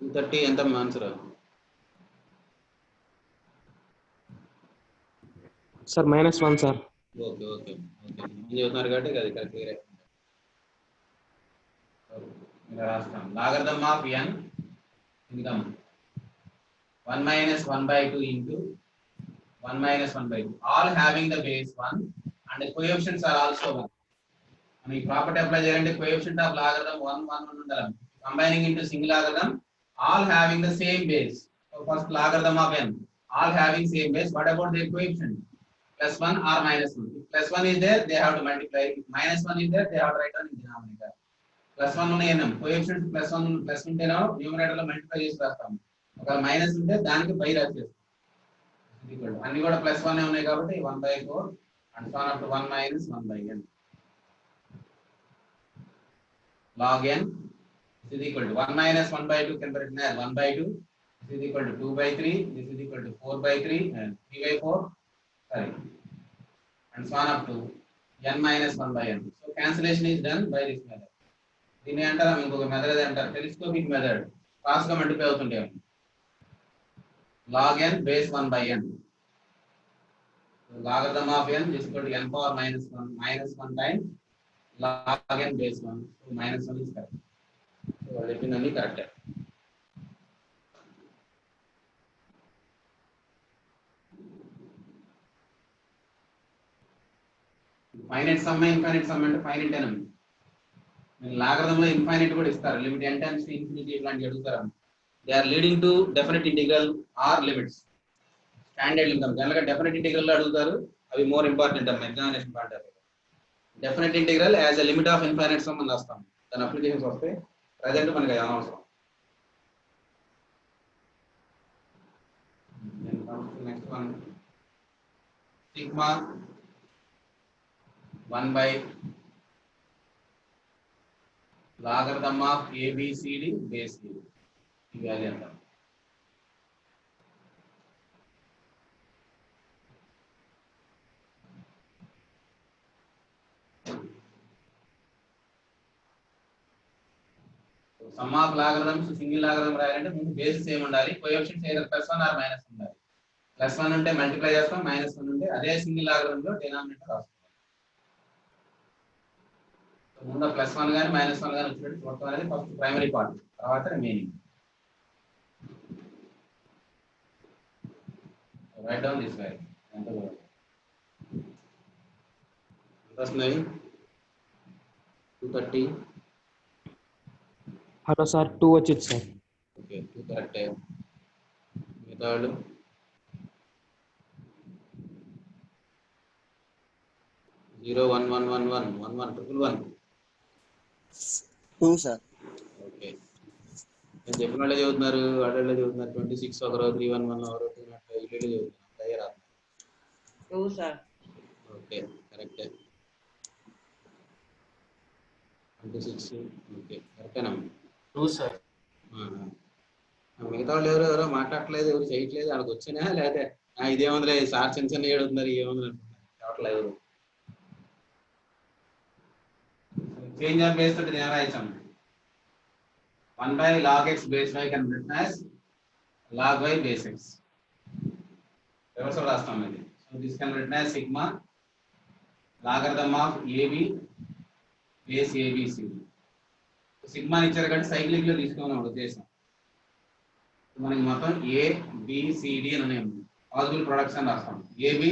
230 ఎంత answer? Sir -1 sir. Okay okay okay ఏం చెబుతున్నారు కాబట్టి అది కరెక్ట్ క్లియర్. ఇలా రాస్తాం. Logarithm of n ఇదిగం 1 minus 1 by 2 into 1 minus 1 by 2 all having the base 1 and the coefficients are also 1. మనం ఈ ప్రాపర్టీ అప్లై చేయాలంటే coefficient of logarithm 1 1 1 ఉండాలి. Combining into single logarithm all having the same base. So first logarithm of n all having same base. What about their coefficient? +1 or -1. If +1 is there, they have to multiply. If -1 is there, they have to write down in denominator. +1 ఉన్నాయి coefficient +1 plus ఉంటేనో numerator లో multiply చేసి రాస్తాం. ఒకవేళ minus ఉంటే దానికి పై రాసేస్తాం. అన్ని కూడా +1 ఉన్నాయి కాబట్టి 1/4 and so on up to 1 minus 1 by n. Log n is equal to 1 minus 1 by 2 can be written as 1 by 2. This is equal to 2 by 3. This is equal to 4 by 3 and 3 by 4. Sorry. And so on up to n minus 1 by n. So cancellation is done by this method. దీన్ని అంటారా ఇంకొక method అంటారు telescopic method. Cross గా multiply అవుతుంటాయి. log n base 1 by n. Logarithm of n is equal to n power -1 times log n base 1. So -1 is correct. So చెప్పిందన్నీ కరెక్టే. Finite sum infinite sum అంటే finite ఎనం. Logarithm లో infinite కూడా ఇస్తారు. Limit n times infinity ఇట్లాంటివి అడుగుతారు. They are leading to definite integral or limits. Standard limit general గా డెఫినెట్ ఇంటిగ్రల్ లో అడుగుతారు. అవి మోర్ ఇంపార్టెంట్ అన్న examination point of view. Definite integral as a limit of infinite sum అని రాస్తాం. దాని అప్లికేషన్స్ వస్తే ప్రెజెంట్ మనకి అనవసరం. Next one sigma 1 by logarithm of ABCD base c. ఈ వాల్యూ ఎంత? Some of logarithms single logarithm రాయాలంటే ముందు బేసిస్ ఏమి ఉండాలి? కోఎఫిషియంట్స్ either +1 or -1 ఉండాలి. +1 ఉంటే మల్టిప్లై చేస్తాం, -1 ఉంటే అదే సింగిల్ లాగరిథం లో డినామినేటర్ రాస్తాం. ముందు +1 కానీ -1 కానీ వచ్చినట్టు చూడటం అనేది ఫస్ట్ ప్రైమరీ పార్ట్, తర్వాత remaining. Right down this value ఎంత వస్తున్నాయి? 230. హలో సార్ 2 వచ్చింది సార్. ఓకే 2 కరెక్టే. మిగతా వాళ్ళు 0 1 1 1 1 1 1 1 1 2 సార్. ఓకే నేను చెప్పిన వాళ్ళే చదువుతున్నారు, వాళ్ళే చదువుతున్నారు. 26 ఒకరో 311 ఒకరో 205 ఇల్లు చదువుతున్నారు. అయ్యారా? 2 sir. ఓకే కరెక్టే. 26 ఓకే కరెక్టేనా? 2 సార్. మిగతా వాళ్ళు ఎవరో మాట్లాడట్లేదు, ఎవరు చేయట్లేదు. వాళ్ళకి వచ్చినా లేకపోతే ఇదేముందిలే సార్ చిన్న చిన్న ఏడుతున్నారు, ఏముంది అనుకుంటున్నారు. చేంజ్ ఆఫ్ బేస్ తోటి నేను రాయించాం. 1 log x base y can be written as log y base x. Reversal రాస్తాం ఇది. So this can written as sigma logarithm of ab base abc. Sigma ఇచ్చారు కాబట్టి సైక్లిక్ లో తీసుకోమని ఉద్దేశం. మనకి మొత్తం a b c d అని ఉన్నాయి. పాజిబుల్ ప్రొడక్ట్స్ అని రాస్తాం. ab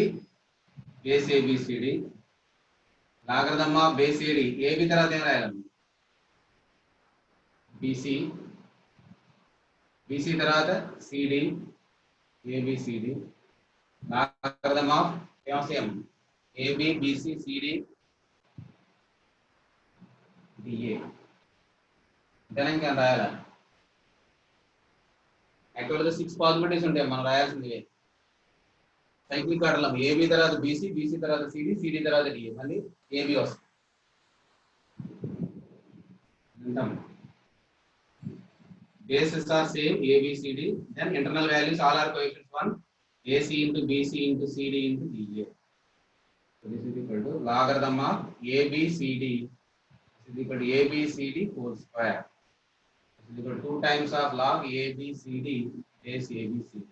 base abcd logarithm of base ad. ab తర్వాత ఏం రాయాలి? bc bc తర్వాత cd abcd లాగరిథం ఆఫ్ ఏం ab bc cd da. ఇంతనే ఇంకా రాయాలా? యాక్చువల్గా 6 పాసిబిలిటీస్ ఉంటాయి మనం రాయాల్సింది. సైక్లిక్ ఆర్డర్లో ఏబి తర్వాత బీసీ, బీసీ తర్వాత సిడి, సిడి తర్వాత డిఏ, మళ్ళీ ఏబి వస్తుంది. Bases are same ABCD. Then internal values all are coefficients 1. AC into BC into CD into DA. So this is equal to logarithm of ABCD. This is equal to ABCD whole square. This is equal to 2 times of log ABCD base ABCD.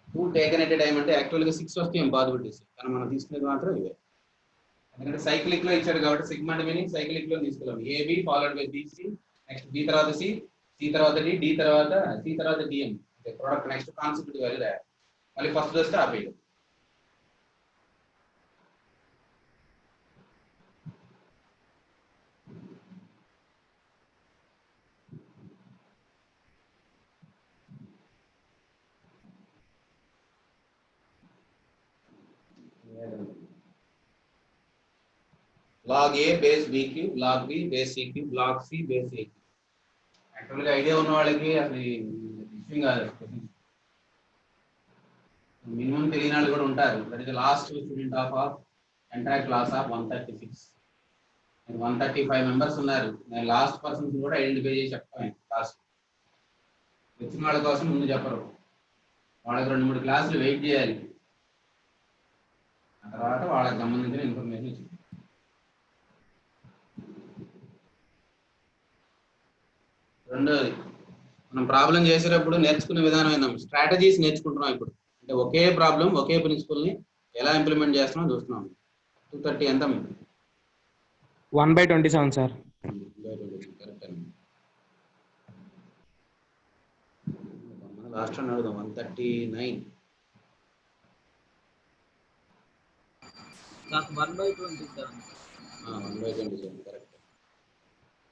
2 taken at a time అంటే actual గా 6 వస్తాయి possibilities, కానీ మనం తీసుకునేది మాత్రం ఇవే. ఎందుకంటే cyclic లో ఇచ్చాడు కాబట్టి సిగ్మా అంటే మీనింగ్ సైక్లిక్ లో తీసుకెళ్ళాం. AB followed by BC, next B తర్వాత C, C తర్వాత D, D తర్వాత C తర్వాత DM. Product next concept value రాయాలి. మళ్ళీ ఫస్ట్ వస్తే ఆపేయడం. log A base B cube, log B base C cube, log C base A cube. యాక్చువల్గా idea ఉన్న వాళ్ళకి అసలు ఇష్యూ కాదు. మినిమం తెలియని వాళ్ళు కూడా ఉంటారు. That is last student of entire class of 136. 135 members ఉన్నారు. నేను లాస్ట్ పర్సన్స్ కూడా ఐడెంటిఫై చేసి చెప్తాను. లాస్ట్ వచ్చిన వాళ్ళ కోసం ముందు చెప్పరు. వాళ్ళకి 2-3 క్లాసులు వెయిట్ చేయాలి. ఆ తర్వాత వాళ్ళకి సంబంధించిన ఇన్ఫర్మేషన్ ఇచ్చింది. రెండోది, మనం ప్రాబ్లం చేసేటప్పుడు నేర్చుకునే విధానం ఏంటంటే స్ట్రాటజీస్ నేర్చుకుంటున్నాం. ఇప్పుడు అంటే ఒకే ప్రాబ్లం ఒకే ప్రిన్సిపల్ని ఎలా ఇంప్లిమెంట్ చేస్తున్నాం చూస్తున్నాం. 230 ఎంత? 1/27 సార్. కరెక్ట్ అండి. లాస్ట్ అని అడుగుదాం. 139 1/27 కరెక్ట్.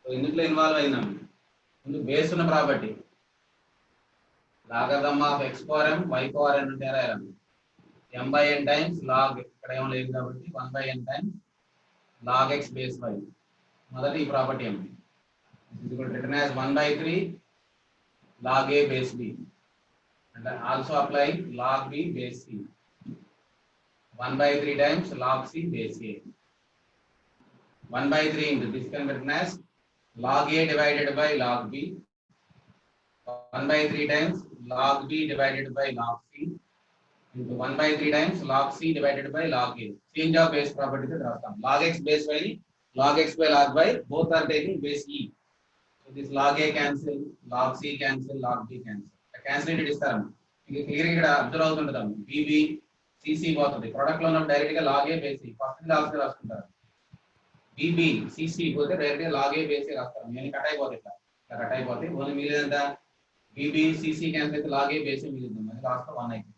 సో ఇందులో ఇన్వాల్వ్ అయినాం. ముందు బేస్ ఉన్న property logarithm of x power m y power n అంటే రాయాలి. m/n టైమ్స్ log, ఇక్కడ ఏం లేదు కాబట్టి 1/n times log x base y. మొదటి ఈ ప్రాపర్టీ ఏమి? This is equal to written as 1/3 log a base b and also apply log b base c. 1/3 times log c base a. 1/3 into this can be written as log a divided by log b. 1/3 times log b divided by log c into 1/3 times log c divided by log a. Change of base property to draw. Log x base y, log x by log y, both are taking base e. So this log a cancel, log c cancel, log b cancel. Cancel it is term. ఇది clear ఇక్కడ observe అవుతుంటాం. BB CC పోతుంది. Product లో ఉన్నప్పుడు direct గా లాగే బేసి first last రాసుకుంటారు. BB CC పోతే డైరెక్ట్ గా లాగే బేసి రాస్తారు. నేను కట్ అయిపోతే ఇట్లా కట్ అయిపోతే ఓన్లీ మిగిలినంత బీబీ సిసి క్యాన్సిల్ అయితే లాగే బేసి మిగిలింది. అది లాస్ట్ 1 అయిపోయింది.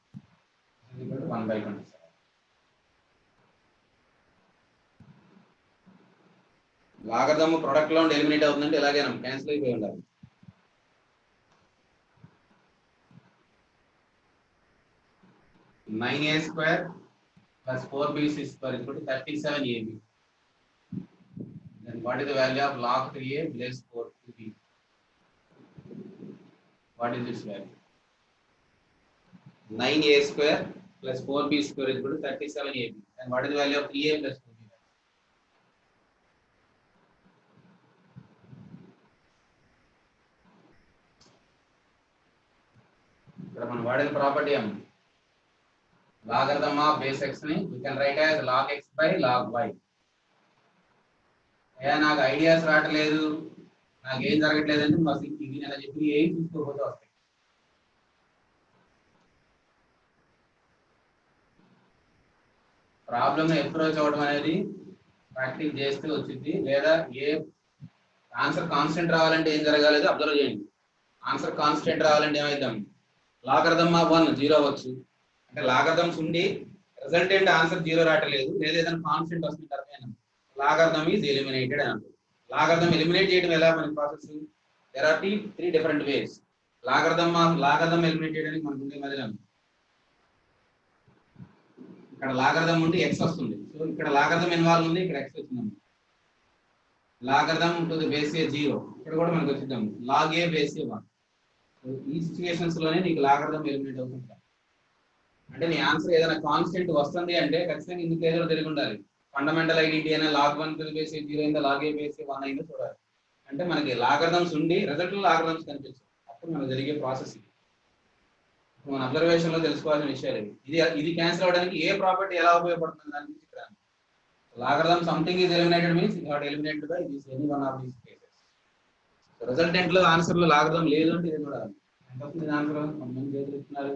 1/27. లాగర్థం ప్రొడక్ట్ లో ఉండి ఎలిమినేట్ అవుతుందంటే ఇలాగే క్యాన్సిల్ అయిపోయి ఉండాలి. Nine A square plus 4bc square is equal to 37ab. Then what is the value of log 3a plus 4b? What is this value? 9a square plus 4b square is equal to 37ab. And what is the value of 3a plus 4b? ఇక్కడ మనం వాడిన property ఏం? Logarithm of base x ni we can write as log x by log y. నాకు ideas రావట్లేదు, నాకు ఏం జరగట్లేదు అంటే మా ఇది నేను చెప్పి ఏం చూసుకోకపోతే వస్తాయి. ప్రాబ్లమ్ అప్రోచ్ అవ్వడం అనేది ప్రాక్టీస్ చేస్తే వచ్చింది. లేదా ఏ ఆన్సర్ కాన్స్టెంట్ రావాలంటే ఏం జరగాలేదు అబ్జర్వ్ చేయండి. ఆన్సర్ కాన్స్టెంట్ రావాలంటే ఏమైద్దాం? లాగరిథమ్ ఆఫ్ 1 0 అవ్వచ్చు. అంటే లాగరిథమ్స్ ఉండి రిజల్టెంట్ ఆన్సర్ 0 రావట్లేదు, లేదా ఏదైనా కాన్స్టెంట్ వస్తుంది అర్థమైనా లాగరిథమ్ ఈజ్ ఎలిమినేటెడ్ అని అంటారు. లాగరిథమ్ ఎలిమినేట్ చేయడం ఎలా మన ప్రాసెస్? There are 3 different ways. Logarithm eliminate చేయడానికి మనకు ఉండే మధ్యలో ఇక్కడ లాగరిథమ్ ఉండి x వస్తుంది. సో ఇక్కడ లాగరిథమ్ ఇన్వాల్వ్ ఉంది, ఇక్కడ x వచ్చింది. లాగరిథమ్ టు ది బేస్ ఏ 0, ఇక్కడ కూడా మనకు వచ్చిద్దాం లాగ్ ఏ బేస్ ఏ 1. ఈ సిచ్యువేషన్స్ లోనే నీకు లాగరిథమ్ ఎలిమినేట్ అవుతుంది. అంటే నీ ఆన్సర్ ఏదైనా కాన్స్టెంట్ వస్తుంది అంటే ఖచ్చితంగా ఇందుకు ఏదో తెలిగి ఉండాలి. ఫండమెంటల్ ఐడెంటిటీ అయినా log 1 టు ది బేస్ 0 అయిందా, log a బేస్ 1 అయిందో చూడాలి. అంటే మనకి లాగరిథమ్స్ ఉండి రిజల్ట్ లో లాగరిథమ్స్ కనిపించాయి. అప్పుడు మనకు జరిగే ప్రాసెస్ ఇది. మన అబ్జర్వేషన్ లో తెలుసుకోవాల్సిన విషయాలు ఇది క్యాన్సిల్ అవడానికి ఏ ప్రాపర్టీ ఎలా ఉపయోగపడుతుంది దాని గురించి ఇక్కడ. Logarithm something is eliminated means it hot eliminated by this any one of these cases. Resultant లో ఆన్సర్ లో లాగరిథమ్ లేదు అంటే ఇది చూడాలి. ఎంత వస్తుంది ఆన్సర్? కొంతమంది చేతులు ఇస్తున్నారు.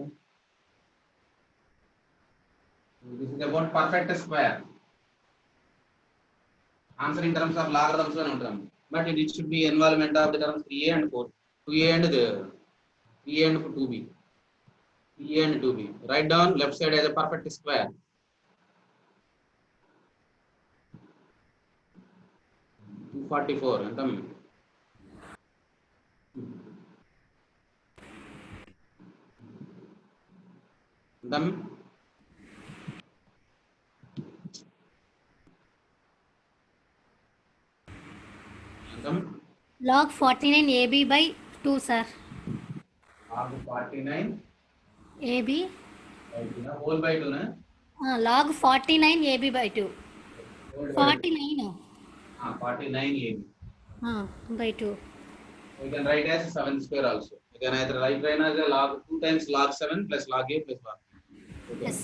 This is about perfect square. Answer in terms of logarithms lo untam, but it should be involvement of the terms 3a and 4, 2a and 3a and 2b, 3a and 2b. Write down left side as a perfect square. $244 entam Log 49 AB by 2, sir. log 49 AB. whole by 2 na? Log 49 AB by 2. 49. 49 AB. By 2. We can write as 7 square also. We can either write as a log 2 times log 7 plus log a plus 1. Okay. Yes.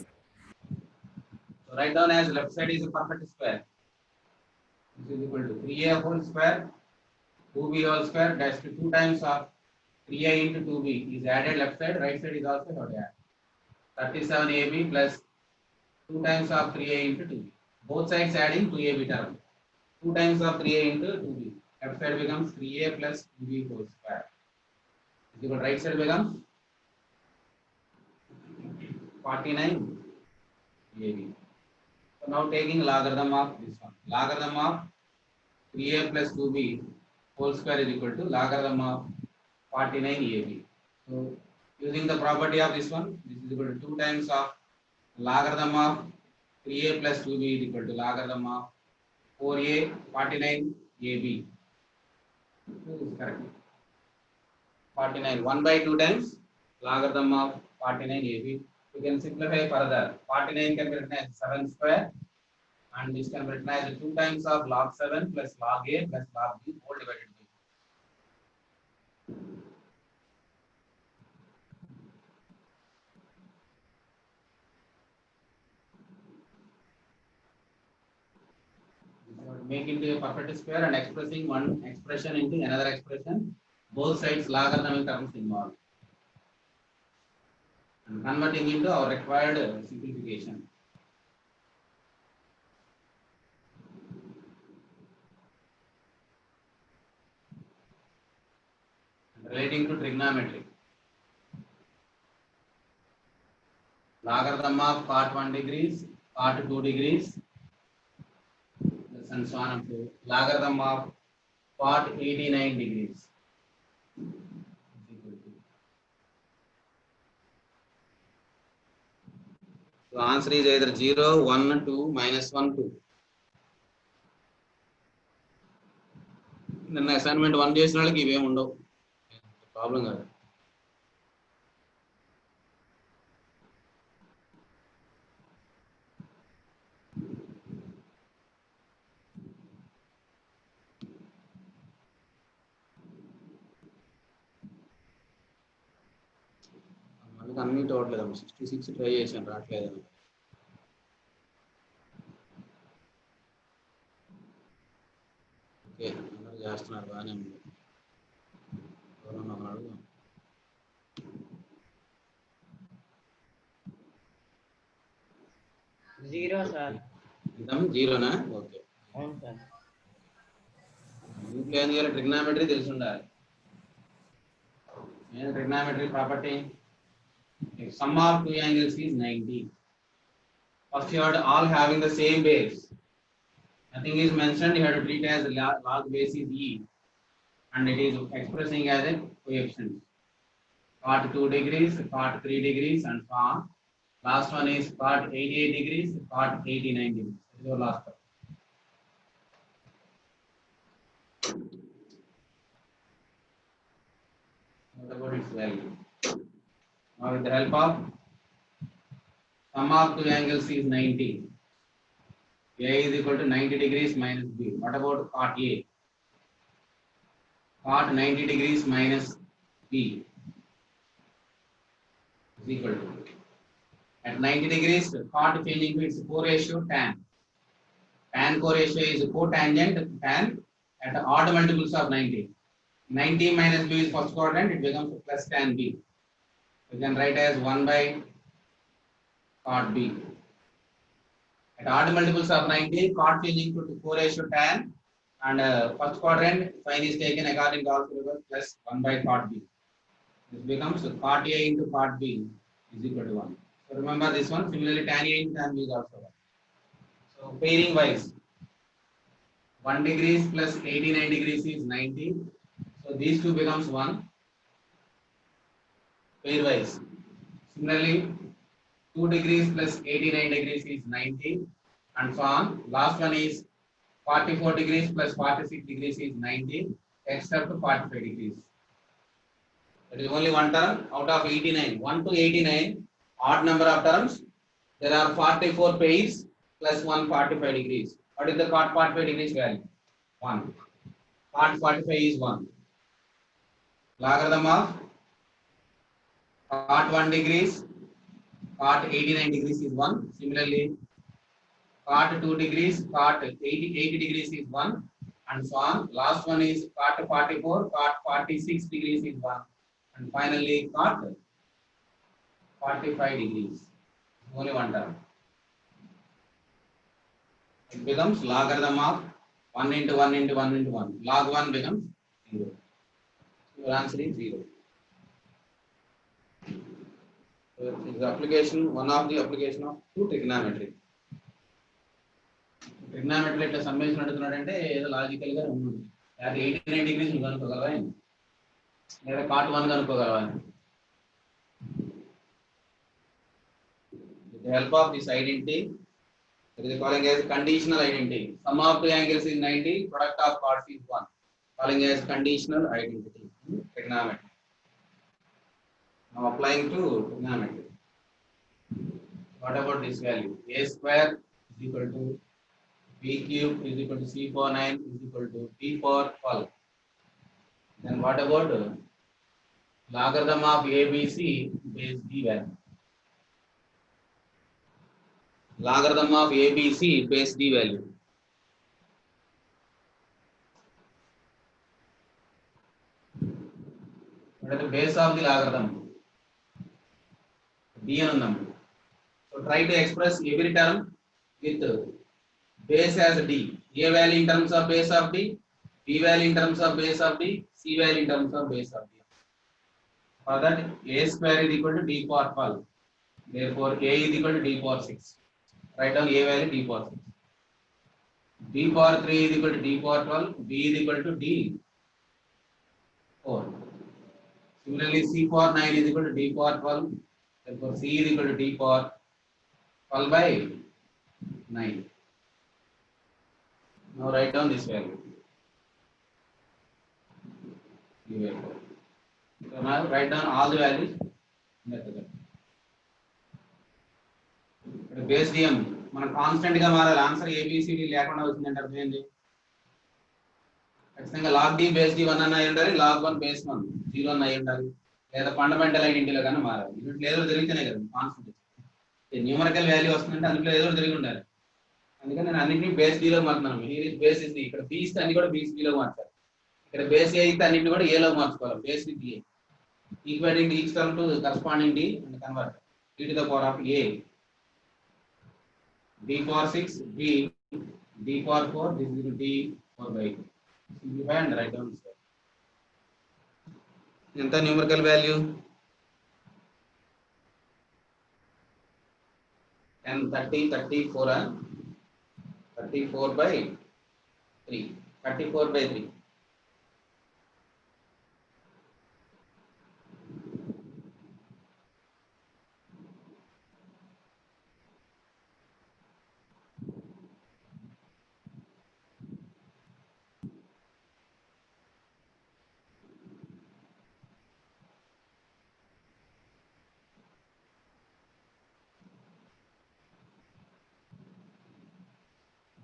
So write down as left side is a perfect square. This is equal to 3a whole square, 2b whole square, dash to 2 times of 3a into 2b is added left side, right side is also not added. 37ab plus 2 times of 3a into 2b. Both sides adding 2ab term. 2 times of 3a into 2b. Left side becomes 3a plus 2b whole square. Is equal to right side becomes 49ab. So now taking logarithm of this one. Logarithm of 3a plus 2b whole square is equal to logarithm of 49ab. So using the property of this one, this is equal to 2 times of logarithm of 3a plus 2b is equal to logarithm of 4a 49ab. This is correct. 49 1 by 2 times logarithm of 49ab. You can simplify further. 49 can be written as 7 square, and this can be written as 2 times of log 7 plus log a plus log b whole divided by 2. Make into a perfect square and expressing one expression into another expression, both sides logarithmic terms involved. converting into our required simplification. Relating to trigonometry. Logarithm of cot 1 degrees, cot 2 degrees, and so on and so forth. Logarithm of cot 89 degrees. So answer is either 0, 1, 2, minus 1, 2. Then assignment 1 చేసిన వాళ్ళకి ఇవేం ఉండవు, problem కాదు. మనకి అన్ని చూడలేదు, 66 try చేశాను రావట్లేదు. ఓకే అందరూ చేస్తున్నారు, బాగానే ఉంది. ఎవరన్నా ఒకరు అడుగుదాం. Zero sir. ఇద్దాం జీరోనా? ఓకే. అవును సార్. ఇంట్లో ఏం చేయాలి? ట్రిగ్నామెట్రీ తెలిసి ఉండాలి. Trigonometry property. If sum of two angles is 90. First you have to all having the same base. Nothing is mentioned. You have to treat as log base is e, and it is expressing as a coefficient. Cot 2 degrees, cot 3 degrees, and so on. Last one is cot 88 degrees, cot 89 degrees. This is your last one. What about its value? Now with the help of sum of two angles is 90. A is equal to 90 degrees minus B. What about cot A? Cot 90 degrees minus B is equal to, at 90 degrees, cot changing to its co-ratio tan. Tan co-ratio is cotangent tan at odd multiples of 90. 90 minus B is first quadrant, it becomes plus tan B. You can write as 1 by cot B. At odd multiples of 90, cot changing to co-ratio tan, and first quadrant sign is taken according to Gauss reverse plus 1 by cot B. This becomes cot A into cot B is equal to 1. So remember this one. Similarly, tan A into tan B is also 1. So pairing wise, 1 degrees plus 89 degrees is 90. So these two becomes 1. Pairwise. Similarly, 2 degrees plus 89 degrees is 90, and so on. Last one is 44 degrees plus 46 degrees is 90, except 45 degrees. There is only one term out of 89. 1 to 89, odd number of terms. There are 44 pairs plus 145 degrees. What is the cot 45 degrees value? 1. Cot 45 is 1. Logarithm of cot 1 degrees, cot 89 degrees is 1. Similarly, cot 2 degrees, cot 80 degrees is 1, and so on. Last one is cot 44, cot 46 degrees is 1, and finally cot 45 degrees. Only one term. It becomes logarithm of 1 into 1 into 1 into 1. Log 1 becomes 0. Your answer is 0. So this is application, one of the application of two trigonometry. Trigonometry ఇట్లా summation అడుగుతున్నాడంటే ఏదో logical గా ఉంది. అది 89 degrees కనుక్కోగలవా, లేదా cot 1 కనుక్కోగలవా? With the help of this identity, it is calling as conditional identity. Sum of two angles is 90, product of cots is 1. Calling as conditional identity in trigonometry. Now applying to trigonometry. What about this value? A square is equal to B cube is equal to C power 9 is equal to D power 12. Then what about logarithm of ABC base D value? Logarithm of ABC base D value. What is the base of the logarithm? d అని ఉందమ్మా. So try to express every term with base as d. A value in terms of base of d, b value in terms of base of d, c value in terms of base of d. For that, a square is equal to d power 12. Therefore, a is equal to d power 6. Write down a value d power 6. d power 3 is equal to d power 12. b is equal to d 4. Similarly, c power 9 is equal to d power 12. Therefore, c is equal to d power 12 by 9. Now write down this value. So now write down all the values. Base dm మన constant గా మారాలి. Answer A B C D లేకుండా వచ్చిందంటే అర్థం ఏంటి? ఖచ్చితంగా log D base D 1 అన్న అయి ఉండాలి, లాగ్ 1 బేస్ 1 0 అన్న అయి ఉండాలి, లేదా ఫండమెంటల్ ఐడెంటిటీలో కానీ మారాలి. ఇట్లా ఏదో జరిగితేనే కదా కాన్స్టెంట్. న్యూమరికల్ వాల్యూ వస్తుందంటే అందులో ఏదో జరిగి ఉండాలి. అందుకని నేను అన్నింటినీ బేస్ డిలో మారుతున్నాను. Here is base is D. ఇక్కడ బి ఇస్తే అన్ని కూడా బేస్ బిలో మార్చాలి. ఇక్కడ బేస్ ఏ అయితే అన్నింటిని కూడా ఏలో మార్చుకోవాలి. Base d a equating each term to corresponding d and convert d to the power of a d power 6 b d power 4 this is d 4 by 2. Simplify and write down this. ఎంత numerical value 10 30 34 34 by 3 34 by 3.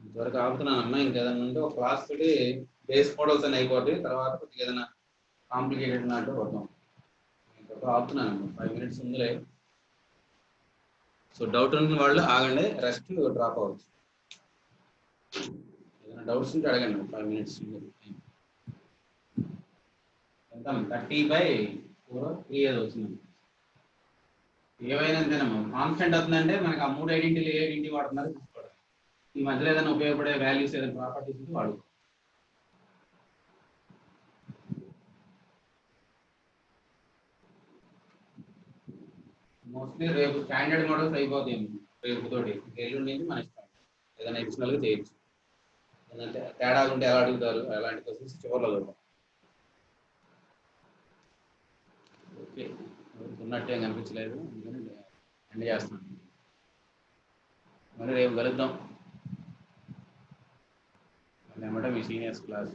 ఇంతవరకు ఆపుతున్నానమ్మా. ఇంకేదన్నా ఉంటే ఒక class తోటి base models అని అయిపోతాయి. తర్వాత కొద్దిగా ఏదైనా కాంప్లికేటెడ్ నాటు వద్దాం. ఇంకొక ఆపుతున్నానమ్మా. 5 minutes ఉందిలే. సో డౌట్ ఉన్న వాళ్ళు ఆగండి, రెస్ట్ డ్రాప్ అవ్వచ్చు. ఏదైనా డౌట్స్ ఉంటే అడగండి. 5 minutes ఎంత 30 by 4 3 ఏదో వచ్చింది. ఏవైనా అంతేనమ్మా. కాన్స్టెంట్ అవుతుందంటే మనకి ఆ 3 ఐడెంటిటీలు ఏ ఐడెంటిటీ వాడుతున్నారు చూసుకోవాలి. ఈ మధ్యలో ఏదైనా ఉపయోగపడే వాల్యూస్ ఏదైనా ప్రాపర్టీస్ ఉంటే వాడు. మోస్ట్లీ రేపు స్టాండర్డ్ మోడల్స్ అయిపోతాయి రేపు తోటి. ఎల్లుండి నుంచి మన ఇష్టం ఏదైనా ఎడిషనల్ గా చేయొచ్చు. ఏంటంటే తేడాలు ఉంటే ఎలా అడుగుతారు అలాంటి క్వశ్చన్స్ చివరిలో చూద్దాం. ఓకే, ఉన్నట్టే కనిపించలేదు అందుకని ఎండ్ చేస్తున్నాను. మరి రేపు కలుద్దాం. ఏమంటే మీ సీనియర్స్ క్లాస్